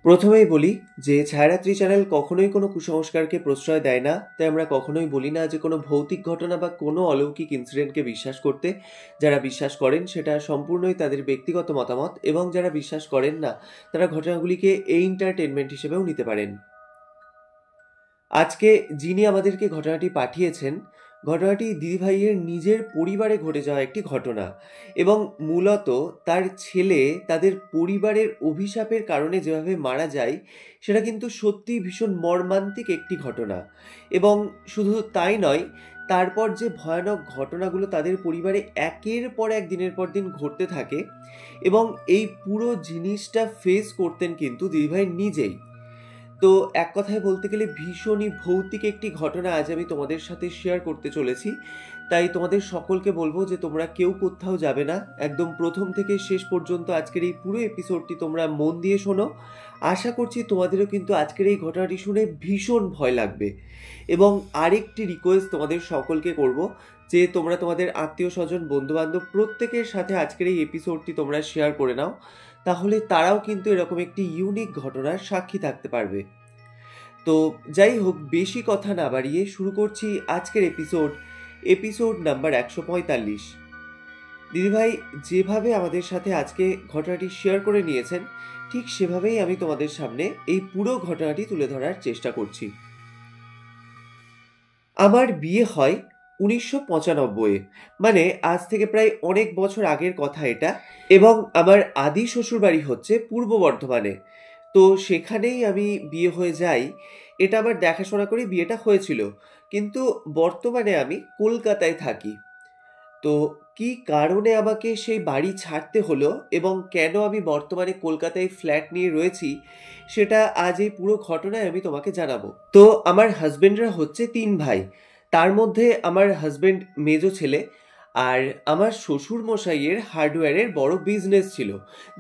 প্রথমেই বলি যে ছায়ারাত্রি চ্যানেল কখনোই কোনো কুসংস্কারকে প্রশ্রয় দেয় না, তাই আমরা কখনোই বলি না যে কোনো ভৌতিক ঘটনা বা কোনো অলৌকিক ইনসিডেন্টকে বিশ্বাস করতে। যারা বিশ্বাস করেন সেটা সম্পূর্ণই তাদের ব্যক্তিগত মতামত, এবং যারা বিশ্বাস করেন না তারা ঘটনাগুলিকে এন্টারটেনমেন্ট হিসেবেও নিতে পারেন। আজকে যিনি আমাদেরকে ঘটনাটি পাঠিয়েছেন, ঘটনাটি দিদিভাইয়ের নিজের পরিবারে ঘটে যাওয়া একটি ঘটনা, এবং মূলত তার ছেলে তাদের পরিবারের অভিশাপের কারণে যেভাবে মারা যায় সেটা কিন্তু সত্যিই ভীষণ মর্মান্তিক একটি ঘটনা। এবং শুধু তাই নয়, তারপর যে ভয়ানক ঘটনাগুলো তাদের পরিবারে একের পর এক দিনের পর দিন ঘটতে থাকে, এবং এই পুরো জিনিসটা ফেস করতেন কিন্তু দিদিভাই নিজেই। তো এক কথায় বলতে গেলে ভীষণই ভৌতিক একটি ঘটনা আজ আমি তোমাদের সাথে শেয়ার করতে চলেছি। তাই তোমাদের সকলকে বলবো যে তোমরা কেউ কোথাও যাবে না, একদম প্রথম থেকে শেষ পর্যন্ত আজকের এই পুরো এপিসোডটি তোমরা মন দিয়ে শোনো। আশা করছি তোমাদেরও কিন্তু আজকের এই ঘটনাটি শুনে ভীষণ ভয় লাগবে। এবং আরেকটি রিকোয়েস্ট তোমাদের সকলকে করব যে তোমরা তোমাদের আত্মীয় স্বজন বন্ধুবান্ধব প্রত্যেকের সাথে আজকের এই এপিসোডটি তোমরা শেয়ার করে নাও, তাহলে তারাও কিন্তু এরকম একটি ইউনিক ঘটনার সাক্ষী থাকতে পারবে। তো যাই হোক, বেশি কথা না বাড়িয়ে শুরু করছি আজকের এপিসোড নাম্বার 145। দিদিভাই যেভাবে আমাদের সাথে আজকে ঘটনাটি শেয়ার করে নিয়েছেন, ঠিক সেভাবেই আমি তোমাদের সামনে এই পুরো ঘটনাটি তুলে ধরার চেষ্টা করছি। আমার বিয়ে হয় 1995-এ, মানে আজ থেকে প্রায় অনেক বছর আগের কথা এটা। এবং আমার আদি শ্বশুরবাড়ি হচ্ছে পূর্ব বর্ধমানে। তো সেখানেই আমি বিয়ে হয়ে যাই। এটা আমার দেখাশোনা করে বিয়েটা হয়েছিল, কিন্তু বর্তমানে আমি কলকাতায় থাকি। তো কি কারণে আমাকে সেই বাড়ি ছাড়তে হলো এবং কেন আমি বর্তমানে কলকাতায় ফ্ল্যাট নিয়ে রয়েছি, সেটা আজ এই পুরো ঘটনায় আমি তোমাকে জানাবো। তো আমার হাজবেন্ডরা হচ্ছে 3 ভাই। তার মধ্যে আমার হাজবেন্ড মেজো ছেলে। আর আমার শ্বশুর মশাইয়ের হার্ডওয়্যারের বড় বিজনেস ছিল,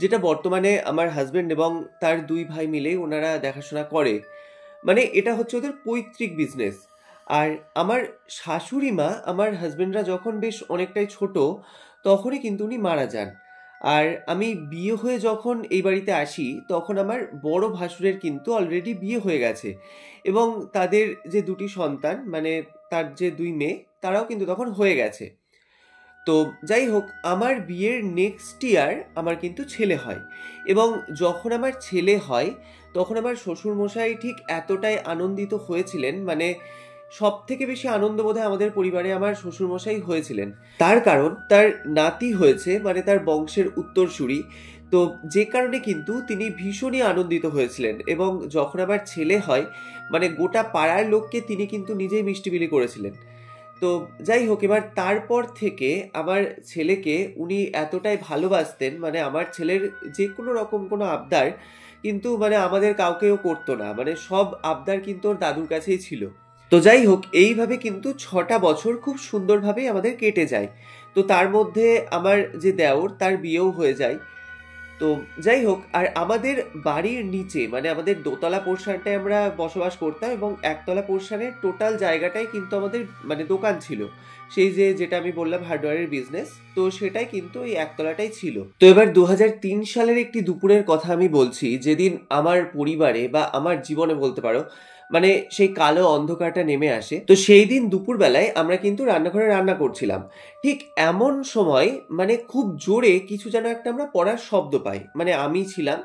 যেটা বর্তমানে আমার হাজবেন্ড এবং তার 2 ভাই মিলে ওনারা দেখাশোনা করে। মানে এটা হচ্ছে ওদের পৈতৃক বিজনেস। আর আমার শাশুড়ি মা আমার হাজবেন্ডরা যখন বেশ অনেকটাই ছোট, তখনই কিন্তু উনি মারা যান। আর আমি বিয়ে হয়ে যখন এই বাড়িতে আসি, তখন আমার বড় ভাসুরের কিন্তু অলরেডি বিয়ে হয়ে গেছে, এবং তাদের যে 2টি সন্তান, মানে তার যে 2 মেয়ে, তারাও কিন্তু তখন হয়ে গেছে। তো যাই হোক, আমার বিয়ের নেক্সট ইয়ার আমার কিন্তু ছেলে হয়। এবং যখন আমার ছেলে হয় তখন আমার শ্বশুরমশাই ঠিক এতটাই আনন্দিত হয়েছিলেন, মানে সব থেকে বেশি আনন্দ বোধহয় আমাদের পরিবারে আমার শ্বশুরমশাই হয়েছিলেন। তার কারণ তার নাতি হয়েছে, মানে তার বংশের উত্তরসূরি। তো যে কারণে কিন্তু তিনি ভীষণই আনন্দিত হয়েছিলেন, এবং যখন আমার ছেলে হয়, মানে গোটা পাড়ার লোককে তিনি কিন্তু নিজেই মিষ্টি বিলি করেছিলেন। তো যাই হোক, এবার তারপর থেকে আমার ছেলেকে উনি এতটাই ভালোবাসতেন, মানে আমার ছেলের যে কোনো রকম কোনো আবদার কিন্তু মানে আমাদের কাউকেও করতো না, মানে সব আবদার কিন্তু ওর দাদুর কাছেই ছিল। তো যাই হোক, এইভাবে কিন্তু 6টা বছর খুব সুন্দরভাবেই আমাদের কেটে যায়। তো তার মধ্যে আমার যে দেওর, তার বিয়েও হয়ে যায়। তো যাই হোক, আর আমাদের বাড়ির নিচে, মানে আমাদের দোতলা পোর্শনটায় আমরা বসবাস করতাম, এবং একতলা পোর্শনের টোটাল জায়গাটাই কিন্তু আমাদের মানে দোকান ছিল। সেই যেটা আমি বললাম হার্ডওয়্যারের বিজনেস, তো সেটাই কিন্তু ওই একতলাটাই ছিল। তো এবার 2003 সালের একটি দুপুরের কথা আমি বলছি, যেদিন আমার পরিবারে বা আমার জীবনে বলতে পারো, মানে সেই কালো অন্ধকারটা নেমে আসে। তো সেই দিন দুপুরবেলায় আমরা কিন্তু রান্নাঘরে রান্না করছিলাম। ঠিক এমন সময় মানে খুব জোরে কিছু যেন একটা আমরা পড়ার শব্দ পাই। মানে আমি ছিলাম,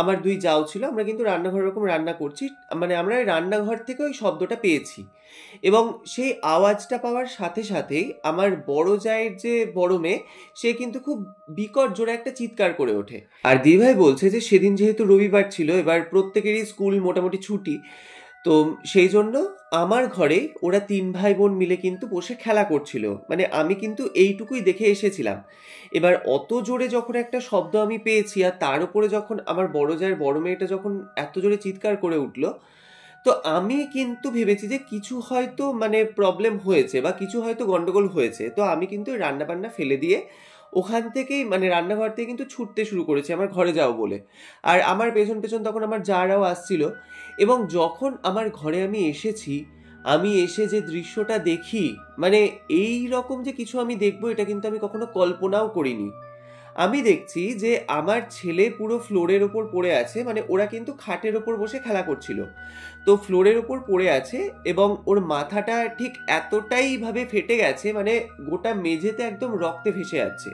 আমার 2 জাও ছিল, আমরা কিন্তু রান্নাঘরে এরকম রান্না করছি, মানে আমরা ওই রান্নাঘর থেকে ওই শব্দটা পেয়েছি। এবং সেই আওয়াজটা পাওয়ার সাথে সাথেই আমার বড় জায়ের যে বড় মেয়ে, সে কিন্তু খুব বিকট জোরে একটা চিৎকার করে ওঠে। আর দিভাই বলছে যে সেদিন যেহেতু রবিবার ছিল, এবার প্রত্যেকেরই স্কুল মোটামুটি ছুটি। তো সেই জন্য আমার ঘরে ওরা 3 ভাই বোন মিলে কিন্তু বসে খেলা করছিল, মানে আমি কিন্তু এইটুকুই দেখে এসেছিলাম। এবার অত জোরে যখন একটা শব্দ আমি পেয়েছি, আর তার উপরে যখন আমার বড় জায়ের বড় মেয়েটা যখন এত জোরে চিৎকার করে উঠলো, তো আমি কিন্তু ভেবেছি যে কিছু হয়তো মানে প্রবলেম হয়েছে বা কিছু হয়তো গন্ডগোল হয়েছে। তো আমি কিন্তু রান্না বান্না ফেলে দিয়ে ওখান থেকেই, মানে রান্নাঘর থেকে কিন্তু ছুটতে শুরু করেছি আমার ঘরে যাও বলে। আর আমার পেছন পেছন তখন আমার জারাও আসছিল। এবং যখন আমার ঘরে আমি এসেছি, আমি এসে যে দৃশ্যটা দেখি, মানে এই রকম যে কিছু আমি দেখবো এটা কিন্তু আমি কখনো কল্পনাও করিনি। আমি দেখছি যে আমার ছেলে পুরো ফ্লোরের ওপর পড়ে আছে, মানে ওরা কিন্তু খাটের ওপর বসে খেলা করছিল, তো ফ্লোরের ওপর পড়ে আছে এবং ওর মাথাটা ঠিক এতটাই ভাবে ফেটে গেছে, মানে গোটা মেঝেতে একদম রক্তে ভেসে যাচ্ছে।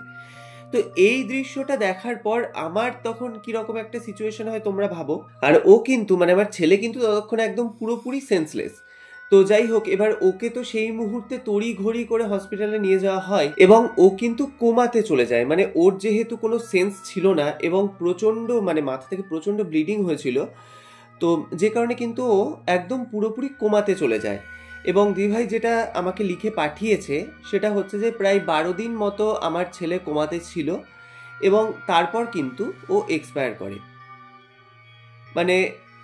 তো এই দৃশ্যটা দেখার পর আমার তখন কিরকম একটা সিচুয়েশন হয় তোমরা ভাবো। আর ও কিন্তু মানে আমার ছেলে কিন্তু ততক্ষণ একদম পুরোপুরি সেন্সলেস। তো যাই হোক, এবার ওকে তো সেই মুহূর্তে তড়ি ঘড়ি করে হসপিটালে নিয়ে যাওয়া হয় এবং ও কিন্তু কোমাতে চলে যায়। মানে ওর যেহেতু কোনো সেন্স ছিল না এবং প্রচণ্ড মানে মাথা থেকে প্রচণ্ড ব্লিডিং হয়েছিল, তো যে কারণে কিন্তু ও একদম পুরোপুরি কোমাতে চলে যায়। এবং দিদিভাই যেটা আমাকে লিখে পাঠিয়েছে সেটা হচ্ছে যে প্রায় 12 দিন মতো আমার ছেলে কোমাতে ছিল এবং তারপর কিন্তু ও এক্সপায়ার করে। মানে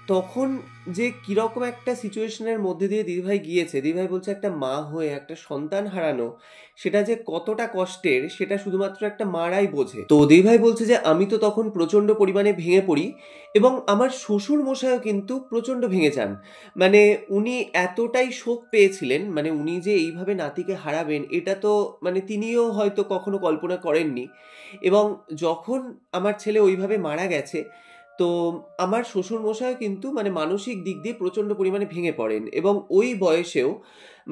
তখন যে কিরকম একটা সিচুয়েশনের মধ্যে দিয়ে দিদিভাই গিয়েছে, দিদিভাই বলছে একটা মা হয়ে একটা সন্তান হারানো সেটা যে কতটা কষ্টের সেটা শুধুমাত্র একটা মারাই বোঝে। তো দিদিভাই বলছে যে আমি তো তখন প্রচণ্ড পরিমাণে ভেঙে পড়ি এবং আমার শ্বশুর মশাইও কিন্তু প্রচণ্ড ভেঙে যান। মানে উনি এতটাই শোক পেয়েছিলেন, মানে উনি যে এইভাবে নাতিকে হারাবেন এটা তো মানে তিনিও হয়তো কখনো কল্পনা করেননি। এবং যখন আমার ছেলে ওইভাবে মারা গেছে, তো আমার শ্বশুরমশাইও কিন্তু মানে মানসিক দিক দিয়ে প্রচণ্ড পরিমাণে ভেঙে পড়েন এবং ওই বয়সেও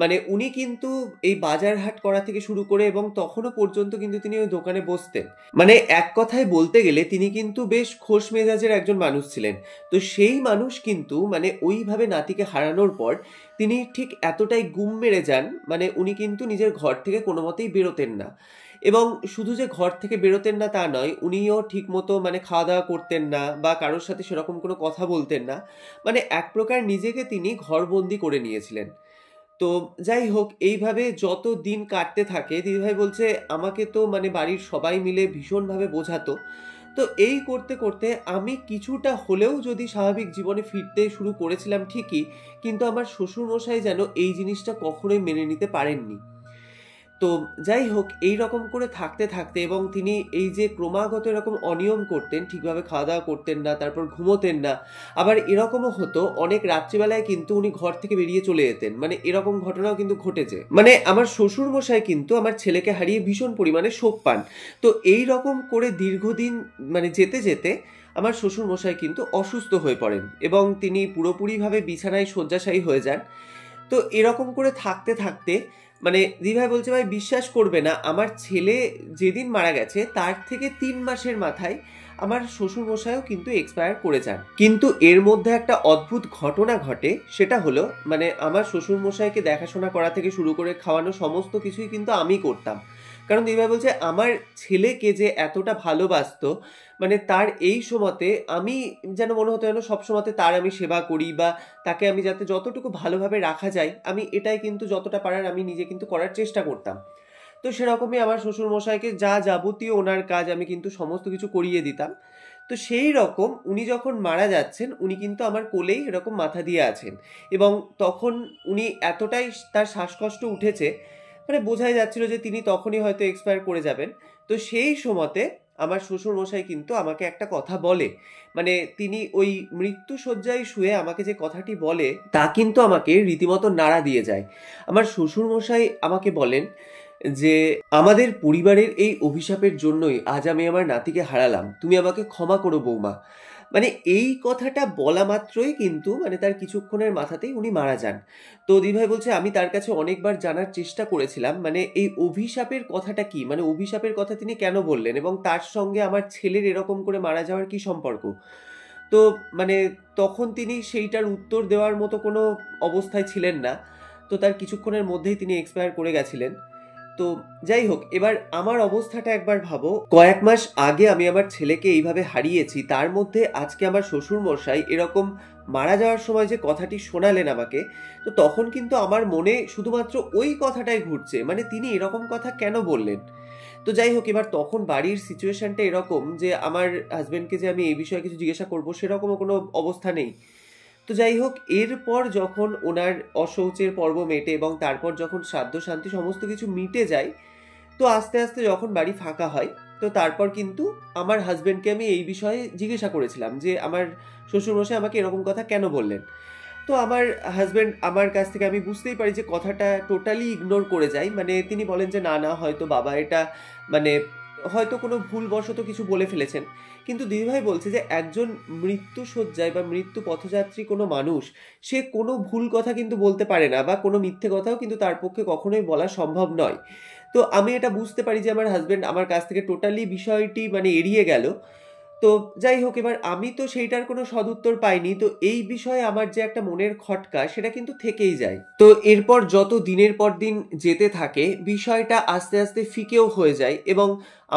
মানে উনি কিন্তু এই বাজার হাট করা থেকে শুরু করে এবং তখনও পর্যন্ত কিন্তু তিনি ওই দোকানে বসতেন। মানে এক কথায় বলতে গেলে তিনি কিন্তু বেশ খোশ মেজাজের একজন মানুষ ছিলেন। তো সেই মানুষ কিন্তু মানে ওইভাবে নাতিকে হারানোর পর তিনি ঠিক এতটাই গুম মেরে যান, মানে উনি কিন্তু নিজের ঘর থেকে কোনো মতেই বেরোতেন না। এবং শুধু যে ঘর থেকে বেরোতেন না তা নয়, উনিও ঠিক মতো মানে খাওয়া দাওয়া করতেন না বা কারোর সাথে সেরকম কোনো কথা বলতেন না। মানে এক প্রকার নিজেকে তিনি ঘরবন্দি করে নিয়েছিলেন। তো যাই হোক, এইভাবে যত দিন কাটতে থাকে দিদিভাই বলছে আমাকে তো মানে বাড়ির সবাই মিলে ভীষণভাবে বোঝাতো। তো এই করতে করতে আমি কিছুটা হলেও যদি স্বাভাবিক জীবনে ফিরতে শুরু করেছিলাম ঠিকই, কিন্তু আমার শ্বশুরমশাই যেন এই জিনিসটা কখনোই মেনে নিতে পারেননি। তো যাই হোক, এই রকম করে থাকতে থাকতে এবং তিনি এই যে ক্রমাগত এরকম অনিয়ম করতেন, ঠিকভাবে খাওয়া দাওয়া করতেন না, তারপর ঘুমোতেন না, আবার এরকমও হতো অনেক রাত্রিবেলায় কিন্তু উনি ঘর থেকে বেরিয়ে চলে যেতেন। মানে এরকম ঘটনাও কিন্তু ঘটেছে। মানে আমার শ্বশুর মশাই কিন্তু আমার ছেলেকে হারিয়ে ভীষণ পরিমাণে শোক পান। তো এই রকম করে দীর্ঘদিন মানে যেতে যেতে আমার শ্বশুর মশাই কিন্তু অসুস্থ হয়ে পড়েন এবং তিনি পুরোপুরিভাবে বিছানায় শয্যাশায়ী হয়ে যান। তো এরকম করে থাকতে থাকতে মানে দিদিভাই বলছে ভাই বিশ্বাস করবে না, আমার ছেলে যেদিন মারা গেছে তার থেকে 3 মাসের মাথায় আমার শ্বশুর মশাইও কিন্তু এক্সপায়ার করে যান। কিন্তু এর মধ্যে একটা অদ্ভুত ঘটনা ঘটে, সেটা হলো মানে আমার শ্বশুর মশাইকে দেখাশোনা করা থেকে শুরু করে খাওয়ানো সমস্ত কিছুই কিন্তু আমি করতাম। কারণ দিদিভাই বলছে আমার ছেলেকে যে এতটা ভালোবাসতো, মানে তার এই সময়তে আমি যেন মনে হতো যেন সবসময়তে তার আমি সেবা করি বা তাকে আমি যাতে যতটুকু ভালোভাবে রাখা যায় আমি এটাই কিন্তু যতটা পারার আমি নিজে কিন্তু করার চেষ্টা করতাম। তো সেরকমই আমার শ্বশুরমশাইকে যা যাবতীয় ওনার কাজ আমি কিন্তু সমস্ত কিছু করিয়ে দিতাম। তো সেই রকম উনি যখন মারা যাচ্ছেন উনি কিন্তু আমার কোলেই এরকম মাথা দিয়ে আছেন এবং তখন উনি এতটাই তার শ্বাসকষ্ট উঠেছে, মানে বোঝাই যাচ্ছিল যে তিনি তখনই হয়তো এক্সপায়ার করে যাবেন। তো সেই সময়তে আমার শ্বশুরমশাই কিন্তু আমাকে একটা কথা বলে, মানে তিনি ওই মৃত্যুশয্যায় শুয়ে আমাকে যে কথাটি বলে তা কিন্তু আমাকে রীতিমতো নাড়া দিয়ে যায়। আমার শ্বশুরমশাই আমাকে বলেন যে আমাদের পরিবারের এই অভিশাপের জন্যই আজ আমি আমার নাতিকে হারালাম, তুমি আমাকে ক্ষমা করো বৌমা। মানে এই কথাটা বলা মাত্রই কিন্তু মানে তার কিছুক্ষণের মাথাতেই উনি মারা যান। তো দিদিভাই বলছে আমি তার কাছে অনেকবার জানার চেষ্টা করেছিলাম মানে এই অভিশাপের কথাটা কি, মানে অভিশাপের কথা তিনি কেন বললেন এবং তার সঙ্গে আমার ছেলের এরকম করে মারা যাওয়ার কি সম্পর্ক। তো মানে তখন তিনি সেইটার উত্তর দেওয়ার মতো কোনো অবস্থায় ছিলেন না। তো তার কিছুক্ষণের মধ্যেই তিনি এক্সপায়ার করে গেছিলেন। তো যাই হোক, এবার আমার অবস্থাটা একবার ভাবো, কয়েক মাস আগে আমি আমার ছেলেকে এইভাবে হারিয়েছি, তার মধ্যে আজকে আমার শ্বশুর মশাই এরকম মারা যাওয়ার সময় যে কথাটি শোনালেন আমাকে, তো তখন কিন্তু আমার মনে শুধুমাত্র ওই কথাটাই ঘুরছে, মানে তিনি এরকম কথা কেন বললেন। তো যাই হোক, এবার তখন বাড়ির সিচুয়েশনটা এরকম যে আমার হাজবেন্ডকে যে আমি এই বিষয়ে কিছু জিজ্ঞাসা করবো সেরকমও কোনো অবস্থা নেই। তো যাই হোক, এরপর যখন ওনার অশৌচের পর্ব মেটে এবং তারপর যখন শ্রাদ্ধ শান্তি সমস্ত কিছু মিটে যায়, তো আস্তে আস্তে যখন বাড়ি ফাঁকা হয়, তো তারপর কিন্তু আমার হাজবেন্ডকে আমি এই বিষয়ে জিজ্ঞাসা করেছিলাম যে আমার শ্বশুরমশাই আমাকে এরকম কথা কেন বললেন। তো আমার হাজবেন্ড আমার কাছ থেকে আমি বুঝতেই পারি যে কথাটা টোটালি ইগনোর করে যায়, মানে তিনি বলেন যে না না হয়তো বাবা এটা মানে হয়তো কোনো ভুলবশত কিছু বলে ফেলেছেন, কিন্তু দিদিভাই বলছে যে একজন মৃত্যুশয্যায় বা মৃত্যু পথযাত্রী কোনো মানুষ, সে কোনো ভুল কথা কিন্তু বলতে পারে না, বা কোনো মিথ্যে কথাও কিন্তু তার পক্ষে কখনোই বলা সম্ভব নয়। তো আমি এটা বুঝতে পারি যে আমার হাজব্যান্ড আমার কাছ থেকে টোটালি বিষয়টি মানে এড়িয়ে গেল। তো যাই হোক, এবার আমি তো সেইটার কোনো সদুত্তর পাইনি। তো এই বিষয়ে আমার যে একটা মনের খটকা, সেটা কিন্তু থেকেই যায়। তো এরপর যত দিনের পর দিন যেতে থাকে, বিষয়টা আস্তে আস্তে ফিকেও হয়ে যায়, এবং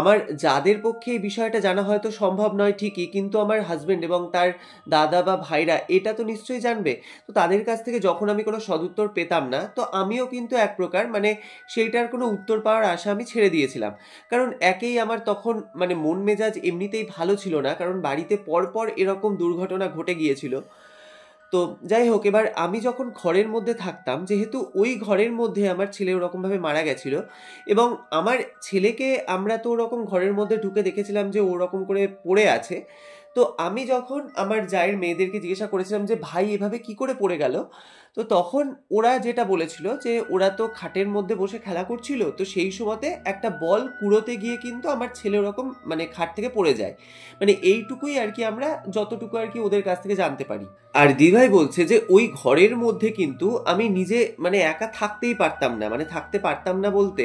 আমার যাদের পক্ষে এই বিষয়টা জানা হয়তো সম্ভব নয় ঠিকই, কিন্তু আমার হাজবেন্ড এবং তার দাদা বা ভাইরা এটা তো নিশ্চয়ই জানবে। তো তাদের কাছ থেকে যখন আমি কোনো সদুত্তর পেতাম না, তো আমিও কিন্তু এক প্রকার মানে সেইটার কোনো উত্তর পাওয়ার আশা আমি ছেড়ে দিয়েছিলাম। কারণ একেই আমার তখন মানে মন মেজাজ এমনিতেই ভালো ছিল না, কারণ বাড়িতে পরপর এরকম দুর্ঘটনা ঘটে গিয়েছিল। তো যাই হোক, এবার আমি যখন ঘরের মধ্যে থাকতাম, যেহেতু ওই ঘরের মধ্যে আমার ছেলে ওরকমভাবে মারা গেছিল, এবং আমার ছেলেকে আমরা তো ওরকম ঘরের মধ্যে ঢুকে দেখেছিলাম যে ওরকম করে পড়ে আছে। তো আমি যখন আমার জায়ের মেয়েদেরকে জিজ্ঞাসা করেছিলাম যে ভাই এভাবে কি করে পড়ে গেল, তো তখন ওরা যেটা বলেছিল যে ওরা তো খাটের মধ্যে বসে খেলা করছিল, তো সেই সময়তে একটা বল কুড়োতে গিয়ে কিন্তু আমার ছেলে ওরকম মানে খাট থেকে পড়ে যায়। মানে এইটুকুই আর কি আমরা যতটুকু আর কি ওদের কাছ থেকে জানতে পারি। আর দিভাই বলছে যে ওই ঘরের মধ্যে কিন্তু আমি নিজে মানে একা থাকতেই পারতাম না, মানে থাকতে পারতাম না বলতে,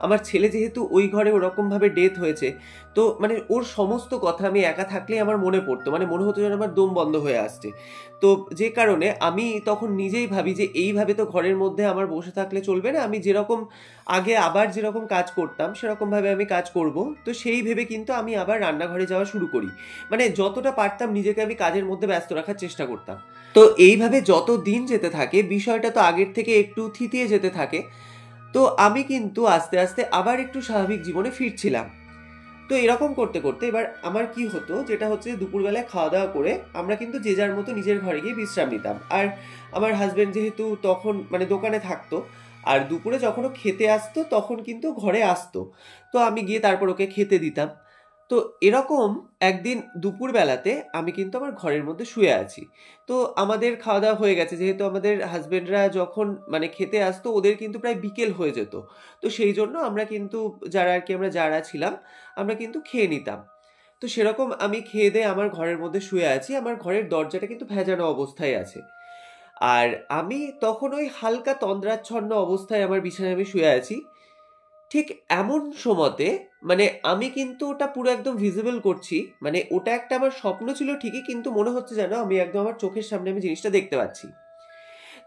আমার ছেলে যেহেতু ওই ঘরে ওরকম ভাবে ডেথ হয়েছে, তো মানে ওর সমস্ত কথা আমি একা থাকলেই আমার মনে পড়তো, মানে মনে হতো যেন আমার দম বন্ধ হয়ে আসছে। তো যে কারণে আমি তখন নিজেই ভাবি যে এইভাবে তো ঘরের মধ্যে আমার বসে থাকলে চলবে না, আমি যেরকম আগে আবার যেরকম কাজ করতাম সেরকম ভাবে আমি কাজ করব। তো সেই ভেবে কিন্তু আমি আবার রান্নাঘরে যাওয়া শুরু করি, মানে যতটা পারতাম নিজেকে আমি কাজের মধ্যে ব্যস্ত রাখার চেষ্টা করতাম। তো এইভাবে যত দিন যেতে থাকে, বিষয়টা তো আগের থেকে একটু থিতিয়ে যেতে থাকে। তো আমি কিন্তু আস্তে আস্তে আবার একটু স্বাভাবিক জীবনে ফিরছিলাম। তো এরকম করতে করতে এবার আমার কি হতো, যেটা হচ্ছে দুপুরবেলায় খাওয়া দাওয়া করে আমরা কিন্তু যে যার মতো নিজের ঘরে গিয়ে বিশ্রাম নিতাম। আর আমার হাজবেন্ড যেহেতু তখন মানে দোকানে থাকতো, আর দুপুরে যখন ও খেতে আসতো তখন কিন্তু ঘরে আসতো। তো আমি গিয়ে তারপর ওকে খেতে দিতাম। তো এরকম একদিন দুপুরবেলাতে আমি কিন্তু আমার ঘরের মধ্যে শুয়ে আছি। তো আমাদের খাওয়া দাওয়া হয়ে গেছে, যেহেতু আমাদের হাজবেন্ডরা যখন মানে খেতে আসতো ওদের কিন্তু প্রায় বিকেল হয়ে যেত। তো সেই জন্য আমরা কিন্তু যারা আর কি আমরা যারা ছিলাম, আমরা কিন্তু খেয়ে নিতাম। তো সেরকম আমি খেয়ে দেয়ে আমার ঘরের মধ্যে শুয়ে আছি, আমার ঘরের দরজাটা কিন্তু ভেজানো অবস্থায় আছে। আর আমি তখন ওই হালকা তন্দ্রাচ্ছন্ন অবস্থায় আমার বিছানায় আমি শুয়ে আছি। ঠিক এমন সময়তে মানে আমি কিন্তু ওটা পুরো একদম ভিজিবল করছি, মানে ওটা একটা আমার স্বপ্ন ছিল ঠিকই, কিন্তু মনে হচ্ছে যেন আমি একদম আমার চোখের সামনে আমি জিনিসটা দেখতে পাচ্ছি।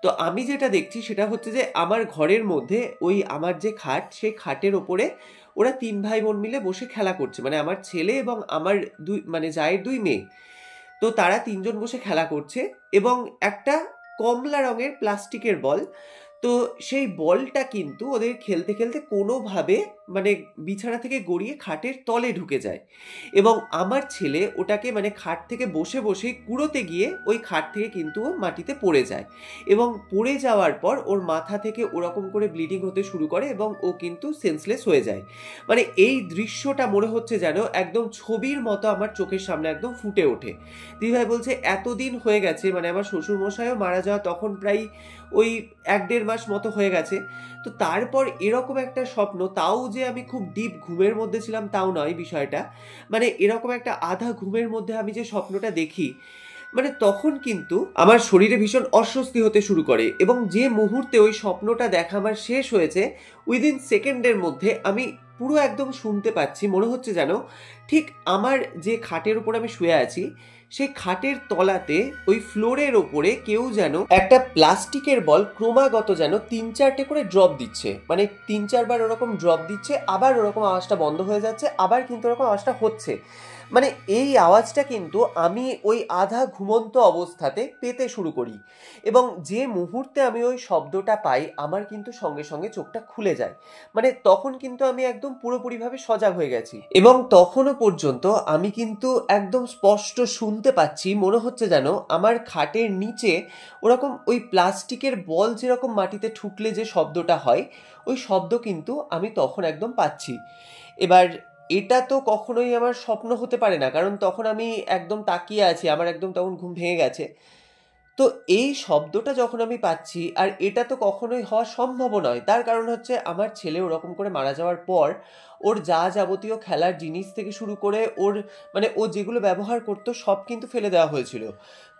তো আমি যেটা দেখছি সেটা হচ্ছে যে আমার ঘরের মধ্যে ওই আমার যে খাট, সেই খাটের ওপরে ওরা তিন ভাই বোন মিলে বসে খেলা করছে, মানে আমার ছেলে এবং আমার দুই মানে জায়ের দুই মেয়ে। তো তারা তিনজন বসে খেলা করছে, এবং একটা কমলা রঙের প্লাস্টিকের বল, তো সেই বলটা কিন্তু ওদের খেলতে খেলতে কোনোভাবে মানে বিছানা থেকে গড়িয়ে খাটের তলে ঢুকে যায়, এবং আমার ছেলে ওটাকে মানে খাট থেকে বসে বসে কুড়োতে গিয়ে ওই খাট থেকে কিন্তু ও মাটিতে পড়ে যায়, এবং পড়ে যাওয়ার পর ওর মাথা থেকে ওরকম করে ব্লিডিং হতে শুরু করে, এবং ও কিন্তু সেন্সলেস হয়ে যায়। মানে এই দৃশ্যটা মনে হচ্ছে যেন একদম ছবির মতো আমার চোখের সামনে একদম ফুটে ওঠে। দিদিভাই বলছে এতদিন হয়ে গেছে, মানে আমার শ্বশুরমশাইও মারা যাওয়া তখন প্রায় ওই ১-১.৫ মাস মতো হয়ে গেছে। তো তারপর এরকম একটা স্বপ্ন, তাও যে আমি খুব ডিপ ঘুমের মধ্যে ছিলাম তাও নয় বিষয়টা। মানে এরকম একটা আধা ঘুমের মধ্যে আমি যে স্বপ্নটা দেখি, মানে তখন কিন্তু আমার শরীরে ভীষণ অস্বস্তি হতে শুরু করে, এবং যে মুহূর্তে ওই স্বপ্নটা দেখা আমার শেষ হয়েছে, উইদিন সেকেন্ডের মধ্যে আমি পুরো একদম শুনতে পাচ্ছি, মনে হচ্ছে যেন ঠিক আমার যে খাটের উপর আমি শুয়ে আছি, সেই খাটের তলাতে ওই ফ্লোরের ওপরে কেউ যেন একটা প্লাস্টিকের বল ক্রমাগত যেন ৩-৪টে করে ড্রপ দিচ্ছে, মানে ৩-৪ বার ওরকম ড্রপ দিচ্ছে, আবার ওরকম আওয়াজটা বন্ধ হয়ে যাচ্ছে, আবার কিন্তু ওরকম আওয়াজটা হচ্ছে। মানে এই আওয়াজটা কিন্তু আমি ওই আধা ঘুমন্ত অবস্থাতে পেতে শুরু করি, এবং যে মুহূর্তে আমি ওই শব্দটা পাই আমার কিন্তু সঙ্গে সঙ্গে চোখটা খুলে যায়। মানে তখন কিন্তু আমি একদম পুরোপুরিভাবে সজাগ হয়ে গেছি, এবং তখনও পর্যন্ত আমি কিন্তু একদম স্পষ্ট শুনতে পাচ্ছি, মনে হচ্ছে যেন আমার খাটের নিচে ওরকম ওই প্লাস্টিকের বল যেরকম মাটিতে ঠুকলে যে শব্দটা হয়, ওই শব্দ কিন্তু আমি তখন একদম পাচ্ছি। এবার এটা তো কখনোই আমার স্বপ্ন হতে পারে না, কারণ তখন আমি একদম তাকিয়ে আছি, আমার একদম তখন ঘুম ভেঙে গেছে। তো এই শব্দটা যখন আমি পাচ্ছি, আর এটা তো কখনোই হওয়া সম্ভব নয়, তার কারণ হচ্ছে আমার ছেলে ওরকম করে মারা যাওয়ার পর ওর যা যাবতীয় খেলার জিনিস থেকে শুরু করে ওর মানে ও যেগুলো ব্যবহার করতো সব কিন্তু ফেলে দেওয়া হয়েছিল।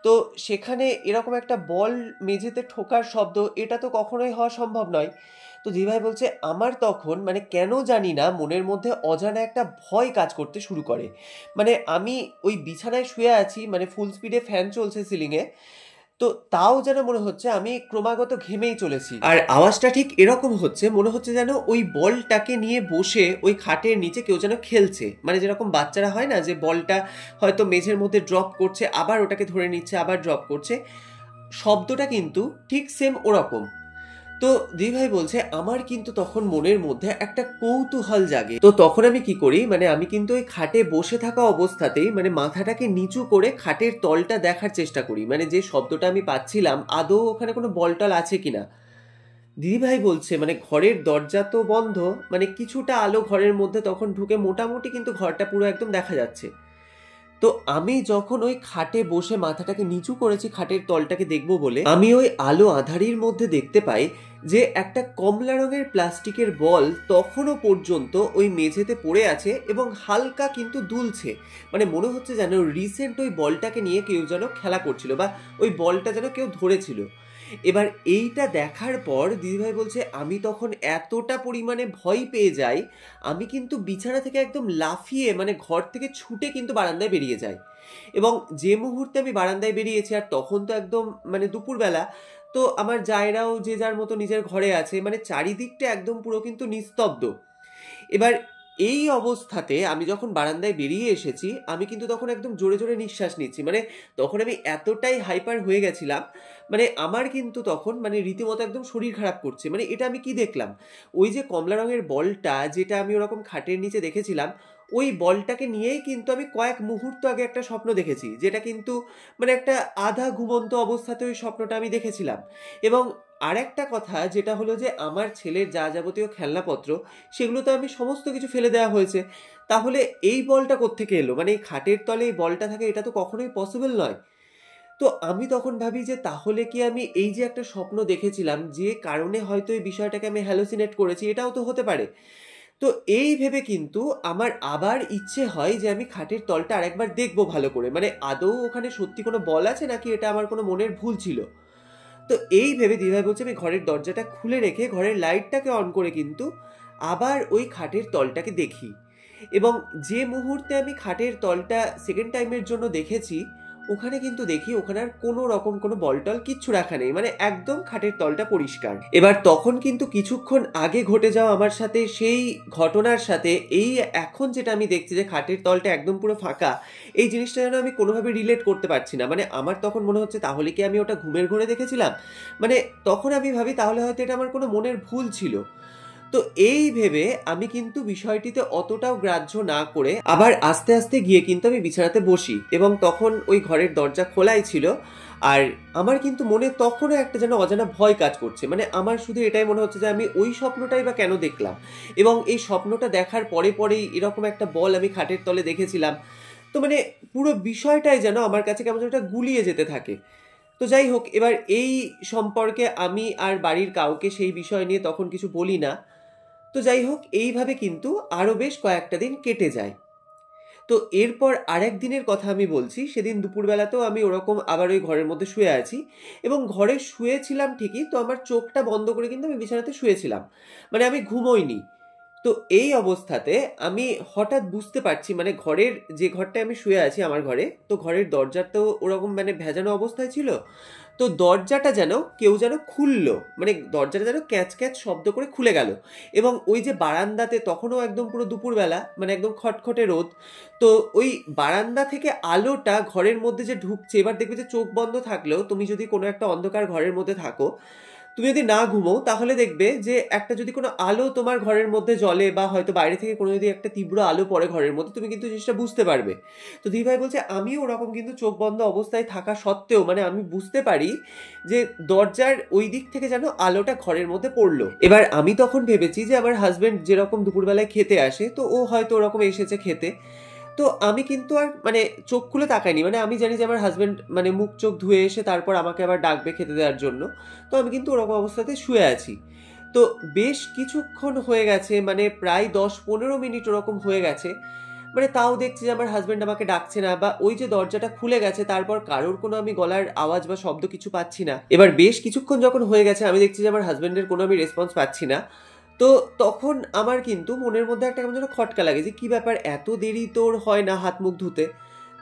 তো সেখানে এরকম একটা বল মেঝেতে ঠোকার শব্দ, এটা তো কখনোই হওয়া সম্ভব নয়। তো দিদিভাই বলছে আমার তখন মানে কেন জানি না মনের মধ্যে অজানা একটা ভয় কাজ করতে শুরু করে। মানে আমি ওই বিছানায় শুয়ে আছি, মানে ফুল স্পিডে ফ্যান চলছে সিলিংয়ে, তো তাও যেন মনে হচ্ছে আমি ক্রমাগত ঘেমেই চলেছি। আর আওয়াজটা ঠিক এরকম হচ্ছে, মনে হচ্ছে যেন ওই বলটাকে নিয়ে বসে ওই খাটের নিচে কেউ যেন খেলছে, মানে যেরকম বাচ্চারা হয় না যে বলটা হয়তো মেঝের মধ্যে ড্রপ করছে, আবার ওটাকে ধরে নিচ্ছে, আবার ড্রপ করছে, শব্দটা কিন্তু ঠিক সেম ওরকম। তো দিদিভাই বলছে আমার কিন্তু তখন মনের মধ্যে একটা কৌতূহল জাগে। তো তখন আমি কি করি, মানে আমি কিন্তু ওই খাটে বসে থাকা অবস্থাতেই মানে মাথাটাকে নিচু করে খাটের তলটা দেখার চেষ্টা করি, মানে যে শব্দটা আমি পাচ্ছিলাম আদৌ ওখানে কোনো বলটল আছে কিনা। দিদিভাই বলছে মানে ঘরের দরজা তো বন্ধ, মানে কিছুটা আলো ঘরের মধ্যে তখন ঢুকে মোটামুটি কিন্তু ঘরটা পুরো একদম দেখা যাচ্ছে। তো আমি যখন ওই খাটে বসে মাথাটাকে নিচু করেছি খাটের তলটাকে দেখবো বলে, আমি ওই আলো আঁধারির মধ্যে দেখতে পাই যে একটা কমলা রঙের প্লাস্টিকের বল তখনও পর্যন্ত ওই মেঝেতে পড়ে আছে এবং হালকা কিন্তু দুলছে। মানে মনে হচ্ছে যেন রিসেন্ট ওই বলটাকে নিয়ে কেউ যেন খেলা করছিল, বা ওই বলটা যেন কেউ ধরেছিল। এবার এইটা দেখার পর দিদিভাই বলছে আমি তখন এতটা পরিমাণে ভয় পেয়ে যাই, আমি কিন্তু বিছানা থেকে একদম লাফিয়ে মানে ঘর থেকে ছুটে কিন্তু বারান্দায় বেরিয়ে যাই। এবং যে মুহূর্তে আমি বারান্দায় বেরিয়েছি, আর তখন তো একদম মানে দুপুরবেলা, তো আমার জায়রাও যে যার মতো নিজের ঘরে আছে, মানে চারিদিকটা একদম পুরো কিন্তু নিস্তব্ধ। এবার এই অবস্থাতে আমি যখন বারান্দায় বেরিয়ে এসেছি, আমি কিন্তু তখন একদম জোরে জোরে নিঃশ্বাস নিচ্ছি, মানে তখন আমি এতটাই হাইপার হয়ে গেছিলাম, মানে আমার কিন্তু তখন মানে রীতিমতো একদম শরীর খারাপ করছে। মানে এটা আমি কি দেখলাম, ওই যে কমলা রঙের বলটা যেটা আমি ওরকম খাটের নিচে দেখেছিলাম, ওই বলটাকে নিয়েই কিন্তু আমি কয়েক মুহূর্ত আগে একটা স্বপ্ন দেখেছি, যেটা কিন্তু মানে একটা আধা ঘুমন্ত অবস্থাতে ওই স্বপ্নটা আমি দেখেছিলাম। এবং আরেকটা কথা যেটা হলো যে আমার ছেলের যা যাবতীয় খেলনাপত্র, সেগুলো তো আমি সমস্ত কিছু ফেলে দেওয়া হয়েছে। তাহলে এই বলটা কোত্থেকে এলো, মানে এই খাটের তলে এই বলটা থাকে, এটা তো কখনোই পসিবল নয়। তো আমি তখন ভাবি যে তাহলে কি আমি এই যে একটা স্বপ্ন দেখেছিলাম, যে কারণে হয়তো এই বিষয়টাকে আমি হ্যালোসিনেট করেছি, এটাও তো হতে পারে। তো এই ভেবে কিন্তু আমার আবার ইচ্ছে হয় যে আমি খাটের তলটা আরেকবার দেখবো ভালো করে, মানে আদৌ ওখানে সত্যি কোনো বল আছে নাকি এটা আমার কোনো মনের ভুল ছিল। তো এই ভেবে দিদিভাই বলছে আমি ঘরের দরজাটা খুলে রেখে ঘরের লাইটটাকে অন করে কিন্তু আবার ওই খাটের তলটাকে দেখি। এবং যে মুহূর্তে আমি খাটের তলটা সেকেন্ড টাইমের জন্য দেখেছি, ওখানে কিন্তু দেখি ওখানে আর কোনো রকম কোনো বলটল কিচ্ছু রাখা নেই, মানে একদম খাটের তলটা পরিষ্কার। এবার তখন কিন্তু কিছুক্ষণ আগে ঘটে যাওয়া আমার সাথে সেই ঘটনার সাথে এই এখন যেটা আমি দেখছি যে খাটের তলটা একদম পুরো ফাঁকা, এই জিনিসটা যেন আমি কোনোভাবে রিলেট করতে পারছি না। মানে আমার তখন মনে হচ্ছে তাহলে কি আমি ওটা ঘুমের ঘোরে দেখেছিলাম, মানে তখন আমি ভাবি তাহলে হয়তো এটা আমার কোনো মনের ভুল ছিল। তো এই ভেবে আমি কিন্তু বিষয়টিতে অতটাও গ্রাহ্য না করে আবার আস্তে আস্তে গিয়ে কিন্তু আমি বিছানাতে বসি, এবং তখন ওই ঘরের দরজা খোলাই ছিল। আর আমার কিন্তু মনে তখনও একটা যেন অজানা ভয় কাজ করছে, মানে আমার শুধু এটাই মনে হচ্ছে যে আমি ওই স্বপ্নটাই বা কেন দেখলাম, এবং এই স্বপ্নটা দেখার পরে পরেই এরকম একটা বল আমি খাটের তলে দেখেছিলাম। তো মানে পুরো বিষয়টাই যেন আমার কাছে কেমন যেন একটা গুলিয়ে যেতে থাকে। তো যাই হোক, এবার এই সম্পর্কে আমি আর বাড়ির কাউকে সেই বিষয় নিয়ে তখন কিছু বলি না। তো যাই হোক, এইভাবে কিন্তু আরো বেশ কয়েকটা দিন কেটে যায়। তো এরপর আরেক দিনের কথা আমি বলছি, সেদিন দুপুরবেলাতেও আমি ওরকম আবার ওই ঘরের মধ্যে শুয়ে আছি, এবং ঘরে শুয়েছিলাম ঠিকই, তো আমার চোখটা বন্ধ করে কিন্তু আমি বিছানাতে শুয়েছিলাম, মানে আমি ঘুমোইনি। তো এই অবস্থাতে আমি হঠাৎ বুঝতে পারছি, মানে ঘরের যে ঘরটায় আমি শুয়ে আছি আমার ঘরে, তো ঘরের দরজা তো ওরকম মানে ভেজানো অবস্থায় ছিল। তো দরজাটা যেন কেউ যেন খুললো, মানে দরজাটা যেন ক্যাচ ক্যাচ শব্দ করে খুলে গেল। এবং ওই যে বারান্দাতে তখনও একদম পুরো দুপুরবেলা, মানে একদম খটখটে রোদ, তো ওই বারান্দা থেকে আলোটা ঘরের মধ্যে যে ঢুকছে, এবার দেখবে যে চোখ বন্ধ থাকলেও তুমি যদি কোনো একটা অন্ধকার ঘরের মধ্যে থাকো, তুমি যদি না ঘুমো তাহলে দেখবে যে একটা যদি কোনো আলো তোমার ঘরের মধ্যে জ্বলে, বা হয়তো বাইরে থেকে কোনো যদি একটা তীব্র আলো পড়ে ঘরের মধ্যে, তুমি কিন্তু জিনিসটা বুঝতে পারবে। তো দিদিভাই বলছে আমিও ওরকম কিন্তু চোখ বন্ধ অবস্থায় থাকা সত্ত্বেও মানে আমি বুঝতে পারি যে দরজার ওই দিক থেকে যেন আলোটা ঘরের মধ্যে পড়লো। এবার আমি তখন ভেবেছি যে আমার হাজবেন্ড যেরকম দুপুরবেলায় খেতে আসে, তো ও হয়তো ওরকম এসেছে খেতে। তো তো আমি কিন্তু আর মানে চোখ খুলে তাকাইনি, মানে আমি জানি যে আমার হাজব্যান্ড মানে মুখ চোখ ধুয়ে এসে তারপর আমাকে আবার ডাকবে খেতে দেওয়ার জন্য। তো আমি কিন্তু ওরকম অবস্থাতে শুয়ে আছি। তো বেশ কিছুক্ষণ হয়ে গেছে, মানে প্রায় 10-15 মিনিট ওরকম হয়ে গেছে, মানে তাও দেখছি যে আমার হাজব্যান্ড আমাকে ডাকছে না, বা ওই যে দরজাটা খুলে গেছে তারপর কারোর কোনো আমি গলার আওয়াজ বা শব্দ কিছু পাচ্ছি না। এবার বেশ কিছুক্ষণ যখন হয়ে গেছে আমি দেখছি যে আমার হাজব্যান্ডের কোনো আমি রেসপন্স পাচ্ছি না। তো তখন আমার কিন্তু মনের মধ্যে একটা কেমন যেন খটকা লাগে যে কি ব্যাপার, এত দেরি তোর হয় না হাত মুখ ধুতে?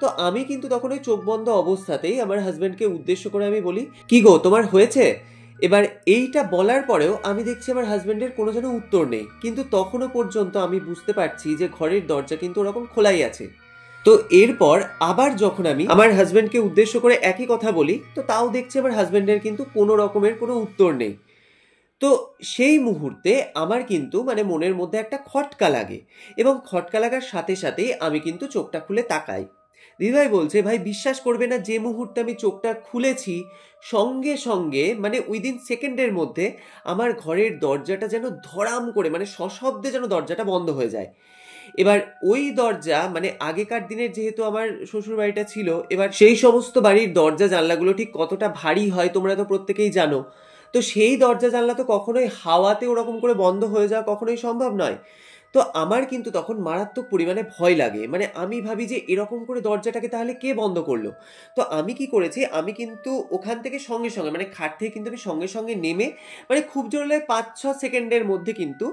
তো আমি কিন্তু তখন ওই চোখ বন্ধ অবস্থাতেই আমার হাজব্যান্ডকে উদ্দেশ্য করে আমি বলি, কি গো তোমার হয়েছে? এবার এইটা বলার পরেও আমি দেখছি আমার হাজব্যান্ডের কোনো যেন উত্তর নেই, কিন্তু তখনও পর্যন্ত আমি বুঝতে পারছি যে ঘরের দরজা কিন্তু ওরকম খোলাই আছে। তো এরপর আবার যখন আমি আমার হাজব্যান্ডকে উদ্দেশ্য করে একই কথা বলি, তো তাও দেখছি আমার হাজব্যান্ডের কিন্তু কোনো রকমের কোনো উত্তর নেই। তো সেই মুহূর্তে আমার কিন্তু মানে মনের মধ্যে একটা খটকা লাগে, এবং খটকা লাগার সাথে সাথেই আমি কিন্তু চোখটা খুলে তাকাই। দিদিভাই বলছে, ভাই বিশ্বাস করবে না, যে মুহূর্তে আমি চোখটা খুলেছি সঙ্গে সঙ্গে মানে উইদিন সেকেন্ডের মধ্যে আমার ঘরের দরজাটা যেন ধড়াম করে মানে সশব্দে যেন দরজাটা বন্ধ হয়ে যায়। এবার ওই দরজা মানে আগেকার দিনের যেহেতু আমার শ্বশুর বাড়িটা ছিল, এবার সেই সমস্ত বাড়ির দরজা জানলাগুলো ঠিক কতটা ভারী হয় তোমরা তো প্রত্যেকেই জানো। তো সেই দরজা জানলা তো কখনোই হাওয়াতে ওরকম করে বন্ধ হয়ে যাওয়া কখনোই সম্ভব নয়। তো আমার কিন্তু তখন মারাত্মক পরিমাণে ভয় লাগে, মানে আমি ভাবি যে এরকম করে দরজাটাকে তাহলে কে বন্ধ করলো। তো আমি কি করেছি, আমি কিন্তু ওখান থেকে সঙ্গে সঙ্গে মানে খাট থেকে কিন্তু আমি সঙ্গে সঙ্গে নেমে মানে খুব জোরে 5-6 সেকেন্ডের মধ্যে কিন্তু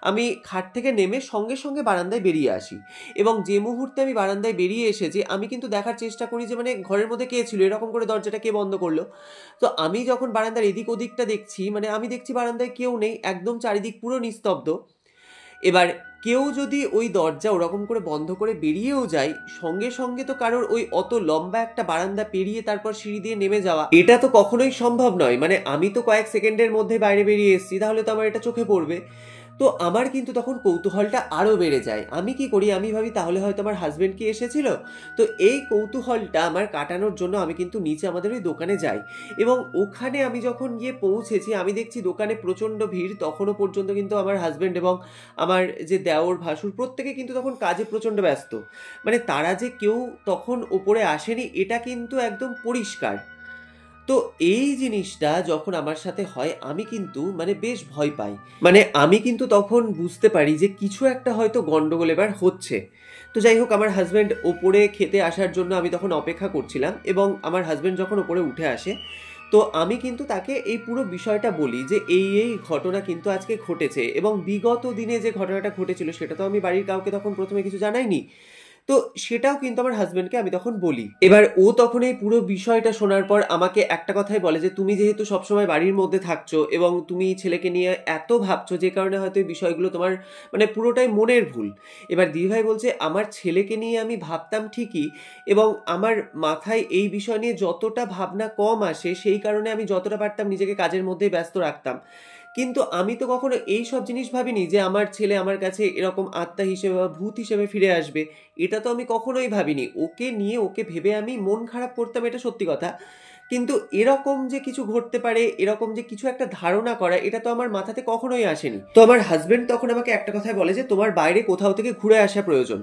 আমি খাট থেকে নেমে সঙ্গে সঙ্গে বারান্দায় বেরিয়ে আসি। এবং যে মুহূর্তে আমি বারান্দায় বেরিয়ে এসেছি আমি কিন্তু দেখার চেষ্টা করি যে মানে ঘরের মধ্যে কে ছিল, এরকম করে দরজাটা কে বন্ধ করলো। তো আমি যখন বারান্দার এদিক ওদিকটা দেখছি, মানে আমি দেখছি বারান্দায় কেউ নেই, একদম চারিদিক পুরো নিস্তব্ধ। এবার কেউ যদি ওই দরজা ওরকম করে বন্ধ করে বেরিয়েও যায়, সঙ্গে সঙ্গে তো কারোর ওই অত লম্বা একটা বারান্দা পেরিয়ে তারপর সিঁড়ি দিয়ে নেমে যাওয়া এটা তো কখনোই সম্ভব নয়। মানে আমি তো কয়েক সেকেন্ডের মধ্যে বাইরে বেরিয়ে এসেছি, তাহলে তো আমার এটা চোখে পড়বে। তো আমার কিন্তু তখন কৌতূহলটা আরও বেড়ে যায়। আমি কি করি, আমি ভাবি তাহলে হয়তো আমার হাজব্যান্ড কি এসেছিল। তো এই কৌতূহলটা আমার কাটানোর জন্য আমি কিন্তু নিচে আমাদের ওই দোকানে যাই, এবং ওখানে আমি যখন গিয়ে পৌঁছেছি আমি দেখছি দোকানে প্রচণ্ড ভিড়। তখনও পর্যন্ত কিন্তু আমার হাজব্যান্ড এবং আমার যে দেওর ভাসুর প্রত্যেকে কিন্তু তখন কাজে প্রচণ্ড ব্যস্ত, মানে তারা যে কেউ তখন ওপরে আসেনি এটা কিন্তু একদম পরিষ্কার। তো এই জিনিসটা যখন আমার সাথে হয় আমি কিন্তু মানে বেশ ভয় পাই, মানে আমি কিন্তু তখন বুঝতে পারি যে কিছু একটা হয়তো গন্ডগোল এবার হচ্ছে। তো যাই হোক, আমার হাজব্যান্ড ওপরে খেতে আসার জন্য আমি তখন অপেক্ষা করছিলাম, এবং আমার হাজব্যান্ড যখন ওপরে উঠে আসে তো আমি কিন্তু তাকে এই পুরো বিষয়টা বলি যে এই এই ঘটনা কিন্তু আজকে ঘটেছে, এবং বিগত দিনে যে ঘটনাটা ঘটেছিল সেটা তো আমি বাড়ির কাউকে তখন প্রথমে কিছু জানাইনি। তো সেটাও কিন্তু আমার হাজব্যান্ডকে আমি তখন বলি। এবার ও তখন এই পুরো বিষয়টা শোনার পর আমাকে একটা কথাই বলে যে তুমি যেহেতু সবসময় বাড়ির মধ্যে থাকছো এবং তুমি ছেলেকে নিয়ে এত ভাবছো, যে কারণে হয়তো এই বিষয়গুলো তোমার মানে পুরোটাই মনের ভুল। এবার দিদিভাই বলছে, আমার ছেলেকে নিয়ে আমি ভাবতাম ঠিকই, এবং আমার মাথায় এই বিষয় নিয়ে যতটা ভাবনা কম আসে সেই কারণে আমি যতটা পারতাম নিজেকে কাজের মধ্যেই ব্যস্ত রাখতাম। কিন্তু আমি তো কখনো এই সব জিনিস ভাবিনি যে আমার ছেলে আমার কাছে এরকম আত্মা হিসেবে বা ভূত হিসেবে ফিরে আসবে। এটা তো আমি কখনোই ভাবিনি। ওকে নিয়ে ওকে ভেবে আমি মন খারাপ করতাম, এটা সত্যি কথা। কিন্তু এরকম যে কিছু ঘটতে পারে, এরকম যে কিছু একটা ধারণা করা, এটা তো আমার মাথাতে কখনোই আসেনি। তো আমার হাজবেন্ড তখন আমাকে একটা কথাই বলে যে তোমার বাইরে কোথাও থেকে ঘুরে আসা প্রয়োজন।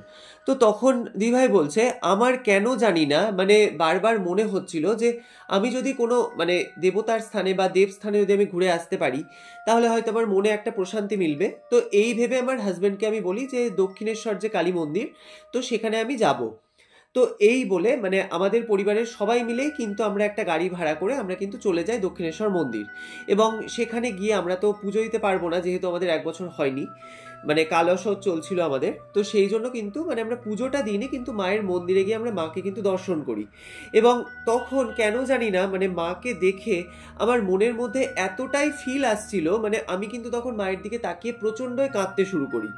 তো তখন দিভাই বলছে, আমার কেন জানি না মানে বারবার মনে হচ্ছিল যে আমি যদি কোনো মানে দেবতার স্থানে বা দেবস্থানে যদি আমি ঘুরে আসতে পারি তাহলে হয়তো আমার মনে একটা প্রশান্তি মিলবে। তো এই ভেবে আমার হাজবেন্ডকে আমি বলি যে দক্ষিণেশ্বর যে কালী মন্দির, তো সেখানে আমি যাব। তো এই বলে মানে আমাদের পরিবারের সবাই মিলেই কিন্তু আমরা একটা গাড়ি ভাড়া করে আমরা কিন্তু চলে যাই দক্ষিণেশ্বর মন্দির। এবং সেখানে গিয়ে আমরা তো পুজো দিতে পারবো না, যেহেতু আমাদের 1 বছর হয়নি, মানে কালসৎ চলছিল আমাদের। তো সেই জন্য কিন্তু মানে আমরা পুজোটা দিইনি, কিন্তু মায়ের মন্দিরে গিয়ে আমরা মাকে কিন্তু দর্শন করি। এবং তখন কেন জানি না মানে মাকে দেখে আমার মনের মধ্যে এতটাই ফিল আসছিল, মানে আমি কিন্তু তখন মায়ের দিকে তাকিয়ে প্রচণ্ডই কাঁদতে শুরু করি।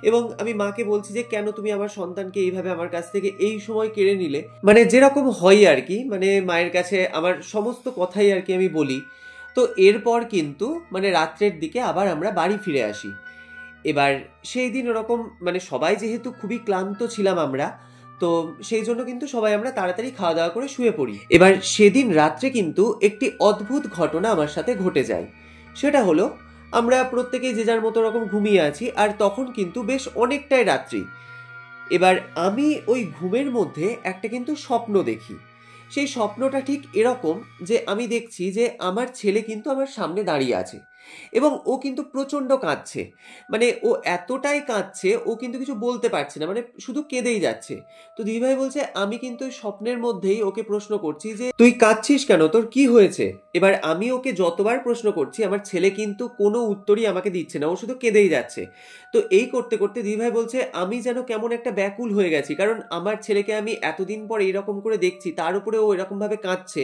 এবং আমি মাকে বলছি যে কেন তুমি আমার সন্তানকে এইভাবে আমার কাছ থেকে এই সময় কেড়ে নিলে, মানে যেরকম হয় আর কি, মানে মায়ের কাছে আমার সমস্ত কথাই আর কি আমি বলি। তো এরপর কিন্তু মানে রাত্রের দিকে আবার আমরা বাড়ি ফিরে আসি। এবার সেই দিন ওরকম মানে সবাই যেহেতু খুবই ক্লান্ত ছিলাম আমরা, তো সেই জন্য কিন্তু সবাই আমরা তাড়াতাড়ি খাওয়া দাওয়া করে শুয়ে পড়ি। এবার সেদিন রাত্রে কিন্তু একটি অদ্ভুত ঘটনা আমার সাথে ঘটে যায়। সেটা হলো, আমরা প্রত্যেকেই যে যার মতো রকম ঘুমিয়ে আছি, আর তখন কিন্তু বেশ অনেকটাই রাত্রি। এবার আমি ওই ঘুমের মধ্যে একটা কিন্তু স্বপ্ন দেখি। সেই স্বপ্নটা ঠিক এরকম যে আমি দেখছি যে আমার ছেলে কিন্তু আমার সামনে দাঁড়িয়ে আছে এবং ও কিন্তু প্রচণ্ড কাঁদছে। মানে ও এতটাই কাঁদছে, ও কিন্তু কিছু বলতে পারছে না, মানে শুধু কেঁদেই যাচ্ছে। তো দিদিভাই বলছে আমি কিন্তু ওই স্বপ্নের মধ্যেই ওকে প্রশ্ন করছি যে তুই কাঁদছিস কেন, তোর কি হয়েছে? এবার আমি ওকে যতবার প্রশ্ন করছি আমার ছেলে কিন্তু কোনো উত্তরই আমাকে দিচ্ছে না, ও শুধু কেঁদেই যাচ্ছে। তো এই করতে করতে দিদিভাই বলছে আমি যেন কেমন একটা ব্যাকুল হয়ে গেছি, কারণ আমার ছেলেকে আমি এতদিন পর এইরকম করে দেখছি, তার উপরে ও এরকমভাবে কাঁদছে।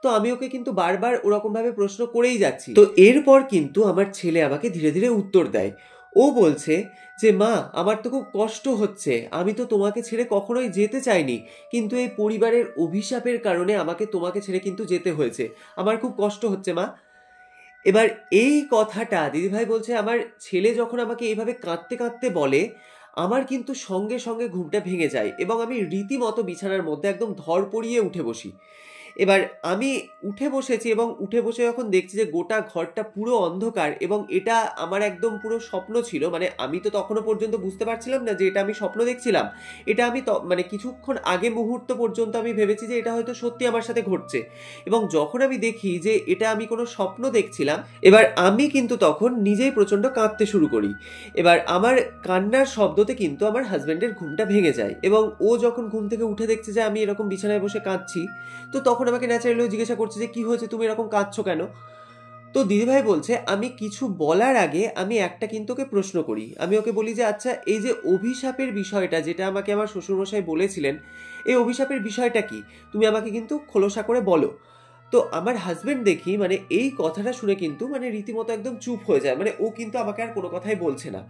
তো আমি ওকে কিন্তু বারবার ওরকমভাবে প্রশ্ন করেই যাচ্ছি। তো এরপর কিন্তু আমার ছেলে আমাকে ধীরে ধীরে উত্তর দেয়। ও বলছে যে মা, আমার তো খুব কষ্ট হচ্ছে, আমি তো তোমাকে ছেড়ে কখনোই যেতে চাইনি, কিন্তু এই পরিবারের অভিশাপের কারণে আমাকে তোমাকে ছেড়ে কিন্তু যেতে হয়েছে, আমার খুব কষ্ট হচ্ছে মা। এবার এই কথাটা দিদিভাই বলছে আমার ছেলে যখন আমাকে এইভাবে কাঁদতে কাঁদতে বলে, আমার কিন্তু সঙ্গে সঙ্গে ঘুমটা ভেঙে যায় এবং আমি রীতিমতো বিছানার মধ্যে একদম ধড়পড়িয়ে উঠে বসি। এবার আমি উঠে বসেছি এবং উঠে বসে যখন দেখছি যে গোটা ঘরটা পুরো অন্ধকার এবং এটা আমার একদম পুরো স্বপ্ন ছিল, মানে আমি তো তখনও পর্যন্ত বুঝতে পারছিলাম না যে এটা আমি স্বপ্ন দেখছিলাম। এটা আমি মানে কিছুক্ষণ আগে মুহূর্ত পর্যন্ত আমি ভেবেছি যে এটা হয়তো সত্যি আমার সাথে ঘটছে, এবং যখন আমি দেখি যে এটা আমি কোনো স্বপ্ন দেখছিলাম, এবার আমি কিন্তু তখন নিজেই প্রচণ্ড কাঁদতে শুরু করি। এবার আমার কান্নার শব্দতে কিন্তু আমার হাজব্যান্ডের ঘুমটা ভেঙে যায় এবং ও যখন ঘুম থেকে উঠে দেখছে যে আমি এরকম বিছানায় বসে কাঁদছি, তো তখন আমাকে ন্যাচারালি জিজ্ঞাসা করছে যে কি হয়েছে, তুমি এরকম কাঁদছো কেন? তো দিদিভাই বলছে আমি কিছু বলার আগে আমি একটা কিন্তু ওকে প্রশ্ন করি। আমি ওকে বলি যে আচ্ছা, এই যে অভিশাপের বিষয়টা যেটা আমাকে আমার শ্বশুরমশাই বলেছিলেন, এই অভিশাপের বিষয়টা কি, তুমি আমাকে কিন্তু খোলসা করে বলো। তো আমার হাজবেন্ড দেখি মানে এই কথাটা শুনে কিন্তু মানে রীতিমতো একদম চুপ হয়ে যায়, মানে ও কিন্তু আমাকে আর কোনো কথাই বলছে না।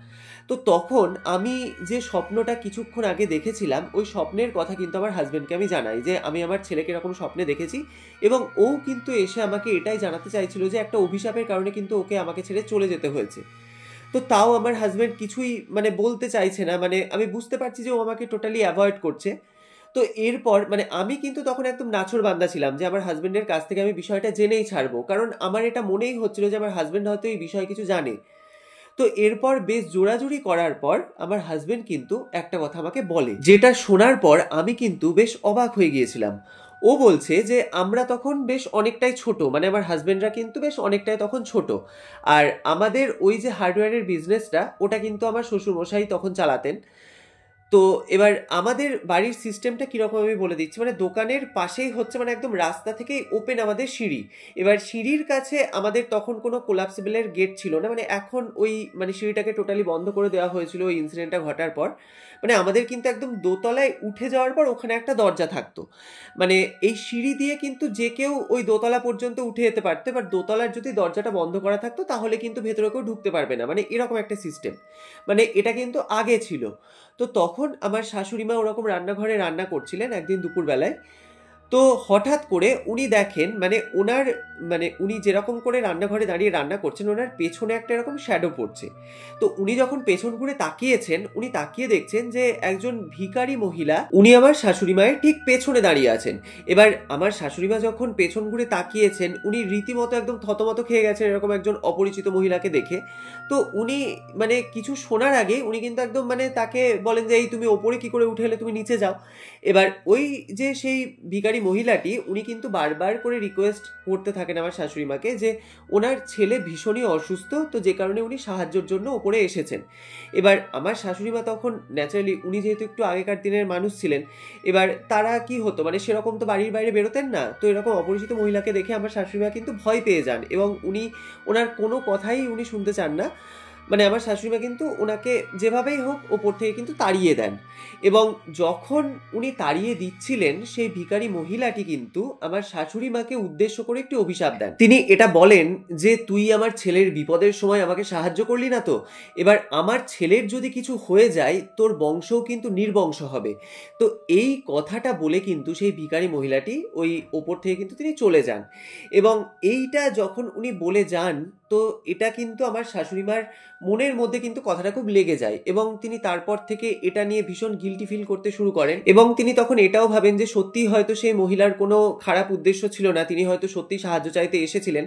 তো তখন আমি যে স্বপ্নটা কিছুক্ষণ আগে দেখেছিলাম, ওই স্বপ্নের কথা কিন্তু আমার হাজবেন্ডকে আমি জানাই যে আমি আমার ছেলেকে এরকম স্বপ্নে দেখেছি, এবং ও কিন্তু এসে আমাকে এটাই জানাতে চাইছিল যে একটা অভিশাপের কারণে কিন্তু ওকে আমাকে ছেড়ে চলে যেতে হয়েছে। তো তাও আমার হাজবেন্ড কিছুই মানে বলতে চাইছে না, মানে আমি বুঝতে পারছি যে ও আমাকে টোটালি অ্যাভয়েড করছে। তো এরপর মানে আমি কিন্তু তখন একদম নাছোড়বান্দা ছিলাম যে আমার হাজবেন্ডের কাছ থেকে আমি বিষয়টা জেনেই ছাড়বো, কারণ আমার এটা মনেই হচ্ছিল যে আমার হাজবেন্ড হয়তো এই বিষয়ে কিছু জানে। তো এরপর বেশ জোরাজুরি করার পর আমার হাজবেন্ড কিন্তু একটা কথা আমাকে বলে, যেটা শোনার পর আমি কিন্তু বেশ অবাক হয়ে গিয়েছিলাম। ও বলছে যে আমরা তখন বেশ অনেকটাই ছোট, মানে আমার হাজবেন্ডরা কিন্তু বেশ অনেকটাই তখন ছোট, আর আমাদের ওই যে হার্ডওয়্যারের বিজনেসটা ওটা কিন্তু আমার শ্বশুরমশাই তখন চালাতেন। তো এবার আমাদের বাড়ির সিস্টেমটা কিরকম আমি বলে দিচ্ছি, মানে দোকানের পাশেই হচ্ছে, মানে একদম রাস্তা থেকেই ওপেন আমাদের সিঁড়ি। এবার সিঁড়ির কাছে আমাদের তখন কোনো কোলাপসিবলের গেট ছিল না, মানে এখন ওই মানে সিঁড়িটাকে টোটালি বন্ধ করে দেওয়া হয়েছিল ওই ইনসিডেন্টটা ঘটার পর। মানে আমাদের কিন্তু একদম দোতলায় উঠে যাওয়ার পর ওখানে একটা দরজা থাকতো, মানে এই সিঁড়ি দিয়ে কিন্তু যে কেউ ওই দোতলা পর্যন্ত উঠে যেতে পারতো। এবার দোতলার যদি দরজাটা বন্ধ করা থাকতো তাহলে কিন্তু ভেতরে কেউ ঢুকতে পারবে না, মানে এরকম একটা সিস্টেম। মানে এটা কিন্তু আগে ছিল। তো তখন আমার শাশুড়ি মা ওরকম রান্নাঘরে রান্না করছিলেন একদিন দুপুরবেলায়। তো হঠাৎ করে উনি দেখেন মানে ওনার মানে উনি যেরকম করে রান্নাঘরে দাঁড়িয়ে রান্না করছেন, ওনার পেছনে একটা এরকম শ্যাডো পড়ছে। তো উনি যখন পেছন ঘুরে তাকিয়েছেন, উনি তাকিয়ে দেখছেন যে একজন ভিখারি মহিলা উনি আমার শাশুড়ি মায়ের ঠিক পেছনে দাঁড়িয়ে আছেন। এবার আমার শাশুড়ি মা যখন পেছন ঘুরে তাকিয়েছেন, উনি রীতিমতো একদম থতমত খেয়ে গেছেন এরকম একজন অপরিচিত মহিলাকে দেখে। তো উনি মানে কিছু শোনার আগে উনি কিন্তু একদম মানে তাকে বলেন যে এই তুমি ওপরে কি করে উঠে এলে, তুমি নিচে যাও। এবার ওই যে সেই ভিখারি মহিলাটি উনি কিন্তু বারবার করে রিকোয়েস্ট করতে থাকেন আমার শাশুড়ি মাকে যে ওনার ছেলে ভীষণই অসুস্থ, তো যে কারণে উনি সাহায্যের জন্য ওপরে এসেছেন। এবার আমার শাশুড়ি মা তখন ন্যাচারালি উনি যেহেতু একটু আগেকার দিনের মানুষ ছিলেন, এবার তারা কি হতো মানে সেরকম তো বাড়ির বাইরে বেরোতেন না, তো এরকম অপরিচিত মহিলাকে দেখে আমার শাশুড়ি মা কিন্তু ভয় পেয়ে যান এবং উনি ওনার কোনো কথাই উনি শুনতে চান না। মানে আমার শাশুড়িমা কিন্তু ওনাকে যেভাবেই হোক ওপর থেকে কিন্তু তাড়িয়ে দেন, এবং যখন উনি তাড়িয়ে দিচ্ছিলেন সেই ভিখারি মহিলাটি কিন্তু আমার শাশুড়ি মাকে উদ্দেশ্য করে একটি অভিশাপ দেন। তিনি এটা বলেন যে তুই আমার ছেলের বিপদের সময় আমাকে সাহায্য করলি না তো, এবার আমার ছেলের যদি কিছু হয়ে যায় তোর বংশও কিন্তু নির্বংশ হবে। তো এই কথাটা বলে কিন্তু সেই ভিখারি মহিলাটি ওই ওপর থেকে কিন্তু তিনি চলে যান, এবং এইটা যখন উনি বলে যান, তো এটা কিন্তু আমার শাশুড়ি মার মনের মধ্যে কিন্তু কথাটা খুব লেগে যায় এবং তিনি তারপর থেকে এটা নিয়ে ভীষণ গিল্টি ফিল করতে শুরু করেন এবং তিনি তখন এটাও ভাবেন যে সত্যিই হয়তো সেই মহিলার কোনো খারাপ উদ্দেশ্য ছিল না, তিনি হয়তো সত্যি সাহায্য চাইতে এসেছিলেন।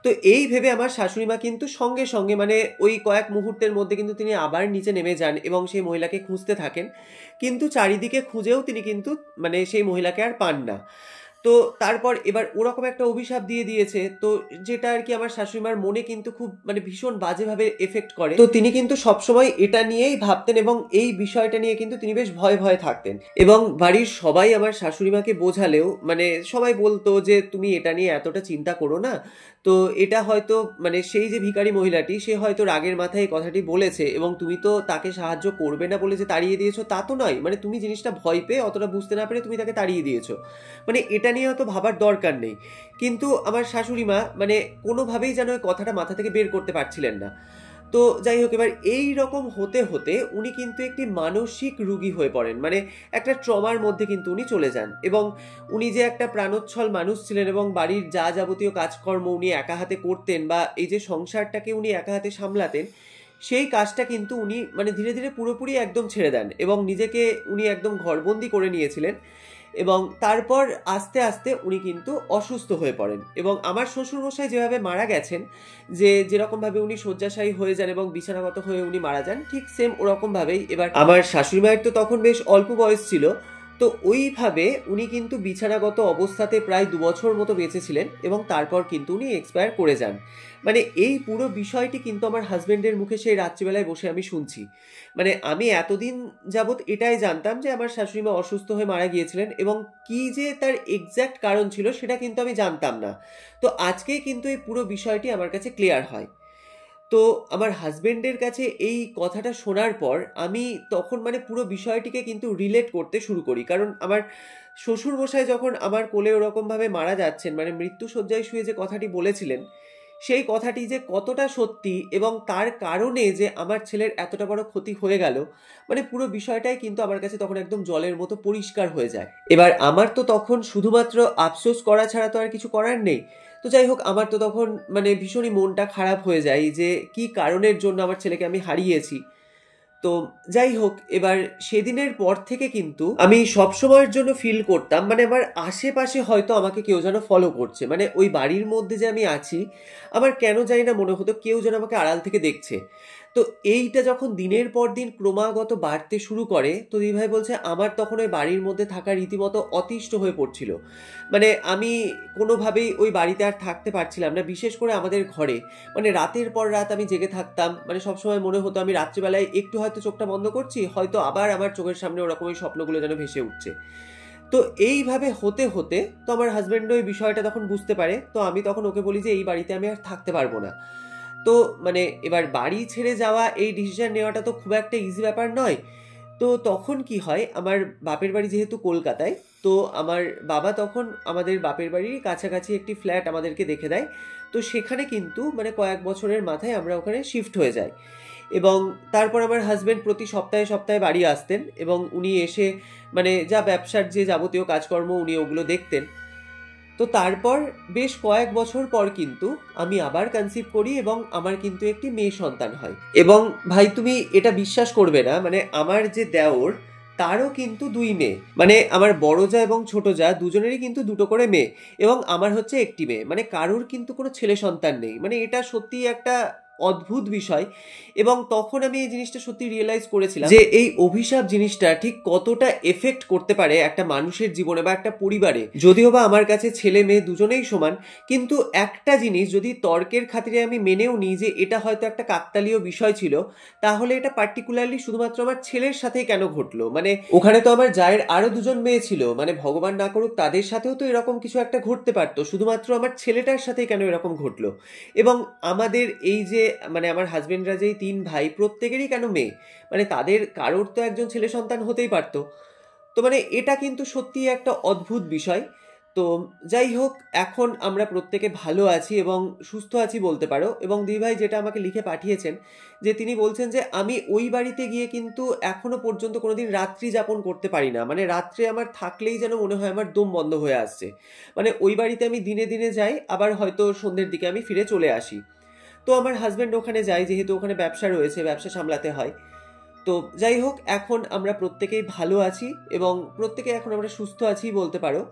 তো এই ভেবে আমার শাশুড়ি মা কিন্তু সঙ্গে সঙ্গে মানে ওই কয়েক মুহূর্তের মধ্যে কিন্তু তিনি আবার নিচে নেমে যান এবং সেই মহিলাকে খুঁজতে থাকেন, কিন্তু চারিদিকে খুঁজেও তিনি কিন্তু মানে সেই মহিলাকে আর পান না। তো তারপর এবার ওরকম একটা অভিশাপ দিয়ে দিয়েছে, তো যেটা আর কি আমার শাশুড়িমার মনে কিন্তু খুব মানে ভীষণ বাজেভাবে এফেক্ট করে। তো তিনি কিন্তু সবসময় এটা নিয়েই ভাবতেন এবং এই বিষয়টা নিয়ে কিন্তু তিনি বেশ ভয়ে ভয়ে থাকতেন এবং বাড়ির সবাই আমার শাশুড়িমাকে বোঝালেও মানে সবাই বলতো যে তুমি এটা নিয়ে এতটা চিন্তা করো না। তো এটা হয়তো মানে সেই যে ভিখারি মহিলাটি সে হয়তো রাগের মাথায় এই কথাটি বলেছে এবং তুমি তো তাকে সাহায্য করবে না বলে যে তাড়িয়ে দিয়েছো তা তো নয়, মানে তুমি জিনিসটা ভয় পেয়ে অতটা বুঝতে না পেরে তুমি তাকে তাড়িয়ে দিয়েছো, মানে এটা নিয়ে হয়তো ভাবার দরকার নেই। কিন্তু আমার শাশুড়ি মা মানে কোনোভাবেই যেন ওই কথাটা মাথা থেকে বের করতে পারছিলেন না। তো যাই হোক, এবার এই রকম হতে হতে উনি কিন্তু একটি মানসিক রুগী হয়ে পড়েন, মানে একটা ট্রমার মধ্যে কিন্তু উনি চলে যান এবং উনি যে একটা প্রাণোচ্ছল মানুষ ছিলেন এবং বাড়ির যা যাবতীয় কাজকর্ম উনি একা হাতে করতেন বা এই যে সংসারটাকে উনি একা হাতে সামলাতেন, সেই কাজটা কিন্তু উনি মানে ধীরে ধীরে পুরোপুরি একদম ছেড়ে দেন এবং নিজেকে উনি একদম ঘরবন্দি করে নিয়েছিলেন এবং তারপর আস্তে আস্তে উনি কিন্তু অসুস্থ হয়ে পড়েন এবং আমার শ্বশুরমশাই যেভাবে মারা গেছেন, যে যেরকমভাবে উনি শয্যাশায়ী হয়ে যান এবং বিছানাগত হয়ে উনি মারা যান, ঠিক সেম ওরকমভাবেই এবার আমার শাশুড়ি মায়ের তো তখন বেশ অল্প বয়স ছিল, তো ওইভাবে উনি কিন্তু বিছানাগত অবস্থাতে প্রায় 2 বছর মতো বেঁচেছিলেন এবং তারপর কিন্তু উনি এক্সপায়ার করে যান। মানে এই পুরো বিষয়টি কিন্তু আমার হাজবেন্ডের মুখে সেই রাত্রিবেলায় বসে আমি শুনছি। মানে আমি এতদিন যাবৎ এটাই জানতাম যে আমার শাশুড়ি মা অসুস্থ হয়ে মারা গিয়েছিলেন এবং কি যে তার এক্স্যাক্ট কারণ ছিল সেটা কিন্তু আমি জানতাম না। তো আজকেই কিন্তু এই পুরো বিষয়টি আমার কাছে ক্লিয়ার হয়। তো আমার হাজবেন্ডের কাছে এই কথাটা শোনার পর আমি তখন মানে পুরো বিষয়টিকে কিন্তু রিলেট করতে শুরু করি, কারণ আমার শ্বশুর মশাই যখন আমার কোলে ওরকমভাবে মারা যাচ্ছেন মানে মৃত্যুশয্যায় শুয়ে যে কথাটি বলেছিলেন, সেই কথাটি যে কতটা সত্যি এবং তার কারণে যে আমার ছেলের এতটা বড় ক্ষতি হয়ে গেল, মানে পুরো বিষয়টাই কিন্তু আমার কাছে তখন একদম জলের মতো পরিষ্কার হয়ে যায়। এবার আমার তো তখন শুধুমাত্র আফসোস করা ছাড়া তো আর কিছু করার নেই। তো যাই হোক, আমার তো তখন মানে ভীষণই মনটা খারাপ হয়ে যায় যে কি কারণের জন্য আমার ছেলেকে আমি হারিয়েছি। তো যাই হোক, এবার সেদিনের পর থেকে কিন্তু আমি সব সময়ের জন্য ফিল করতাম মানে আমার আশেপাশে হয়তো আমাকে কেউ যেন ফলো করছে, মানে ওই বাড়ির মধ্যে যে আমি আছি আমার কেন জানি না মনে হতো কেউ যেন আমাকে আড়াল থেকে দেখছে। তো এইটা যখন দিনের পর দিন ক্রমাগত বাড়তে শুরু করে, তো দিদিভাই বলছে আমার তখন ওই বাড়ির মধ্যে থাকা রীতিমতো অতিষ্ঠ হয়ে পড়ছিল। মানে আমি কোনোভাবেই ওই বাড়িতে আর থাকতে পারছিলাম না, বিশেষ করে আমাদের ঘরে। মানে রাতের পর রাত আমি জেগে থাকতাম, মানে সবসময় মনে হতো আমি রাত্রিবেলায় একটু হয়তো চোখটা বন্ধ করছি, হয়তো আবার আমার চোখের সামনে ওরকম ওই স্বপ্নগুলো যেন ভেসে উঠছে। তো এইভাবে হতে হতে তো আমার হাজব্যান্ডও এই বিষয়টা তখন বুঝতে পারে, তো আমি তখন ওকে বলি যে এই বাড়িতে আমি আর থাকতে পারবো না। তো মানে এবার বাড়ি ছেড়ে যাওয়া এই ডিসিশন নেওয়াটা তো খুব একটা ইজি ব্যাপার নয়। তো তখন কি হয়, আমার বাপের বাড়ি যেহেতু কলকাতায়, তো আমার বাবা তখন আমাদের বাপের বাড়ির কাছাকাছি একটি ফ্ল্যাট আমাদেরকে দেখে দেয়। তো সেখানে কিন্তু মানে কয়েক বছরের মাথায় আমরা ওখানে শিফট হয়ে যাই এবং তারপর আমার হাজব্যান্ড প্রতি সপ্তাহে সপ্তাহে বাড়ি আসতেন এবং উনি এসে মানে যা ব্যবসার যে যাবতীয় কাজকর্ম উনি ওগুলো দেখতেন। তো তারপর বেশ কয়েক বছর পর কিন্তু আমি আবার কনসিভ করি এবং আমার কিন্তু একটি মেয়ে সন্তান হয় এবং ভাই তুমি এটা বিশ্বাস করবে না, মানে আমার যে দেওর তারও কিন্তু 2 মেয়ে, মানে আমার বড় যা এবং ছোট যা দুজনেরই কিন্তু দুটো করে মেয়ে এবং আমার হচ্ছে একটি মেয়ে, মানে কারোর কিন্তু কোনো ছেলে সন্তান নেই। মানে এটা সত্যি একটা অদ্ভুত বিষয় এবং তখন আমি এই জিনিসটা সত্যি রিয়েলাইজ করেছিলাম যে এই অভিশাপ জিনিসটা ঠিক কতটা এফেক্ট করতে পারে একটা মানুষের জীবনে বা একটা পরিবারে। যদিও বা আমার কাছে ছেলে মেয়ে দুজনেই সমান, কিন্তু একটা জিনিস যদি তর্কের খাতিরে আমি মেনেও নিই যে এটা হয়তো একটা কাকতালীয় বিষয় ছিল, তাহলে এটা পার্টিকুলারলি শুধুমাত্র আমার ছেলের সাথেই কেন ঘটলো? মানে ওখানে তো আমার জায়ের আরো 2জন মেয়ে ছিল, মানে ভগবান না করুক তাদের সাথেও তো এরকম কিছু একটা ঘটতে পারতো, শুধুমাত্র আমার ছেলেটার সাথেই কেন এরকম ঘটলো? এবং আমাদের এই যে মানে আমার হাজবেন্ডরা যেই 3 ভাই প্রত্যেকেরই কেন মেয়ে, মানে তাদের কারোর তো একজন ছেলে সন্তান হতেই পারতো। তো মানে এটা কিন্তু সত্যিই একটা অদ্ভুত বিষয়। তো যাই হোক, এখন আমরা প্রত্যেকে ভালো আছি এবং সুস্থ আছি বলতে পারো এবং দিদিভাই যেটা আমাকে লিখে পাঠিয়েছেন যে তিনি বলছেন যে আমি ওই বাড়িতে গিয়ে কিন্তু এখনো পর্যন্ত কোনোদিন রাত্রি যাপন করতে পারি না, মানে রাত্রে আমার থাকলেই যেন মনে হয় আমার দম বন্ধ হয়ে আসছে। মানে ওই বাড়িতে আমি দিনে দিনে যাই, আবার হয়তো সন্ধ্যের দিকে আমি ফিরে চলে আসি। তো আমার হাজব্যান্ড ওখানে যায়, যেহেতু ওখানে ব্যবসা রয়েছে, ব্যবসা সামলাতে হয়। তো যাই হোক, এখন আমরা প্রত্যেকেই ভালো আছি এবং প্রত্যেকে এখন আমরা সুস্থ আছি বলতে পারো।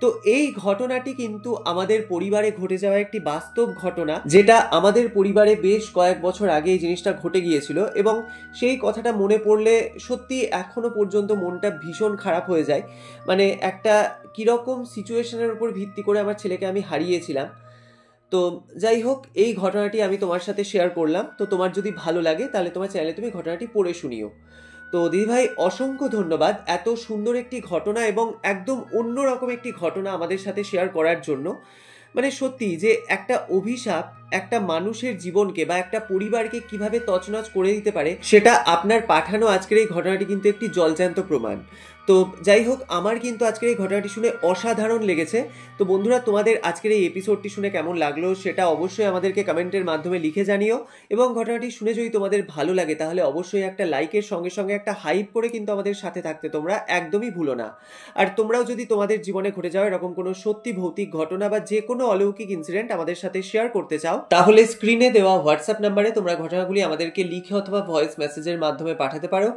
তো এই ঘটনাটি কিন্তু আমাদের পরিবারে ঘটে যাওয়া একটি বাস্তব ঘটনা, যেটা আমাদের পরিবারে বেশ কয়েক বছর আগে এই জিনিসটা ঘটে গিয়েছিল এবং সেই কথাটা মনে পড়লে সত্যি এখনো পর্যন্ত মনটা ভীষণ খারাপ হয়ে যায়। মানে একটা কিরকম সিচুয়েশনের উপর ভিত্তি করে আমার ছেলেকে আমি হারিয়েছিলাম। তো যাই হোক, এই ঘটনাটি আমি তোমার সাথে শেয়ার করলাম। তো তোমার যদি ভালো লাগে তাহলে তোমার চ্যানেলে তুমি ঘটনাটি পড়ে শুনিও। তো দিদিভাই, অসংখ্য ধন্যবাদ এত সুন্দর একটি ঘটনা এবং একদম অন্যরকম একটি ঘটনা আমাদের সাথে শেয়ার করার জন্য। মানে সত্যি যে একটা অভিশাপ একটা মানুষের জীবনকে বা একটা পরিবারকে কিভাবে তছনছ করে দিতে পারে, সেটা আপনার পাঠানো আজকের এই ঘটনাটি কিন্তু একটি জলজ্যান্ত প্রমাণ। তো যাই হোক, আমার কিন্তু আজকের এই ঘটনাটি শুনে অসাধারণ লেগেছে। তো বন্ধুরা, তোমাদের আজকের এই এপিসোডটি শুনে কেমন লাগলো সেটা অবশ্যই আমাদেরকে কমেন্টের মাধ্যমে লিখে জানিও। এবং ঘটনাটি শুনে যদি তোমাদের ভালো লাগে তাহলে অবশ্যই একটা লাইকের সঙ্গে সঙ্গে একটা হাইপ করে কিন্তু আমাদের সাথে থাকতে তোমরা একদমই ভুলো না। আর তোমরাও যদি তোমাদের জীবনে ঘটে যাওয়া এরকম কোনো সত্যি ভৌতিক ঘটনা বা যে কোনো অলৌকিক ইনসিডেন্ট আমাদের সাথে শেয়ার করতে চাও, তাহলে স্ক্রিনে দেওয়া হোয়াটসঅ্যাপ নাম্বারে তোমরা ঘটনাগুলি আমাদেরকে লিখে অথবা ভয়েস মেসেজের মাধ্যমে পাঠাতে পারো।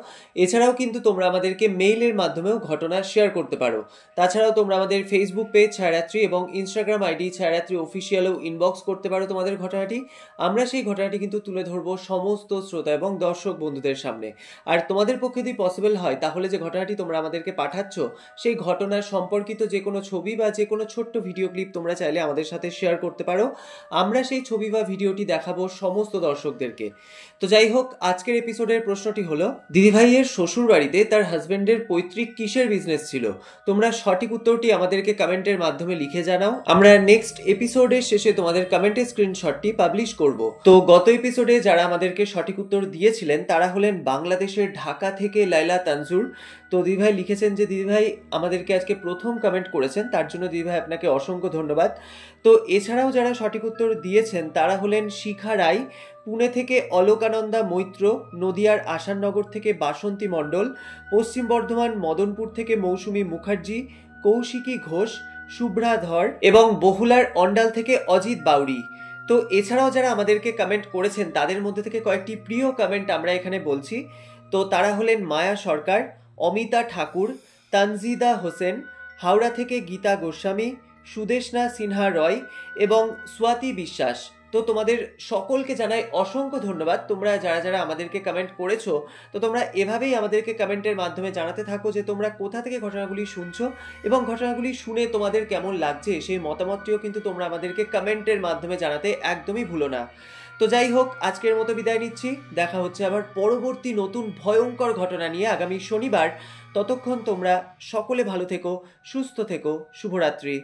এছাড়াও কিন্তু তোমরা আমাদেরকে মেইলের মাধ্যমেও ঘটনা শেয়ার করতে পারো। তাছাড়াও তোমরা আমাদের ফেসবুক পেজ ছায়ারাত্রি এবং ইনস্টাগ্রাম আইডি ছায়ারাত্রি অফিসিয়ালও ইনবক্স করতে পারো তোমাদের ঘটনাটি। আমরা সেই ঘটনাটি কিন্তু তুলে ধরবো সমস্ত শ্রোতা এবং দর্শক বন্ধুদের সামনে। আর তোমাদের পক্ষে যদি পসিবল হয় তাহলে যে ঘটনাটি তোমরা আমাদেরকে পাঠাচ্ছ সেই ঘটনার সম্পর্কিত যে কোনো ছবি বা যে কোনো ছোট্ট ভিডিও ক্লিপ তোমরা চাইলে আমাদের সাথে শেয়ার করতে পারো। আমরা সেই ছবি বা ভিডিওটি দেখাবো সমস্ত দর্শকদেরকে। তো যাই হোক, আজকের এপিসোডের প্রশ্নটি হলো, দিদিভাইয়ের শ্বশুর বাড়িতে তার হাজবেন্ডের পৈতৃক কিসের বিজনেস ছিল? তোমরা সঠিক উত্তরটি আমাদেরকে কমেন্টের মাধ্যমে লিখে জানাও। আমরা নেক্সট এপিসোডের শেষে তোমাদের কমেন্টের স্ক্রিনশটটি পাবলিশ করব। তো গত এপিসোডে যারা আমাদেরকে সঠিক উত্তর দিয়েছিলেন তারা হলেন বাংলাদেশের ঢাকা থেকে লাইলা তানজুর। তো দিদিভাই লিখেছেন যে দিদিভাই আমাদেরকে আজকে প্রথম কমেন্ট করেছেন, তার জন্য দিদিভাই আপনাকে অসংখ্য ধন্যবাদ। তো এছাড়াও যারা সঠিক উত্তর দিয়েছেন তারা হলেন শিখা রায়, পুনে থেকে অলোকানন্দা মৈত্র, নদিয়ার আসাননগর থেকে বাসন্তী মণ্ডল, পশ্চিম বর্ধমান মদনপুর থেকে মৌসুমী মুখার্জি, কৌশিকী ঘোষ, শুভ্রা ধর এবং বহুলার অন্ডাল থেকে অজিত বাউরি। তো এছাড়াও যারা আমাদেরকে কমেন্ট করেছেন তাদের মধ্যে থেকে কয়েকটি প্রিয় কমেন্ট আমরা এখানে বলছি। তো তারা হলেন মায়া সরকার, অমিতা ঠাকুর, তানজিদা হোসেন, হাওড়া থেকে গীতা গোস্বামী, সুদেশনা সিনহা রয় এবং স্বাতি বিশ্বাস। তো তোমাদের সকলকে জানাই অসংখ্য ধন্যবাদ। তোমরা যারা যারা আমাদেরকে কমেন্ট করেছো, তো তোমরা এভাবেই আমাদেরকে কমেন্টের মাধ্যমে জানাতে থাকো যে তোমরা কোথা থেকে ঘটনাগুলি শুনছো এবং ঘটনাগুলি শুনে তোমাদের কেমন লাগছে সেই মতামতটিও কিন্তু তোমরা আমাদেরকে কমেন্টের মাধ্যমে জানাতে একদমই ভুলো না। তো যাই হোক, আজকের মতো বিদায় নিচ্ছি। দেখা হচ্ছে আবার পরবর্তী নতুন ভয়ঙ্কর ঘটনা নিয়ে আগামী শনিবার। ততক্ষণ তোমরা সকলে ভালো থেকো, সুস্থ থেকো। শুভরাত্রি।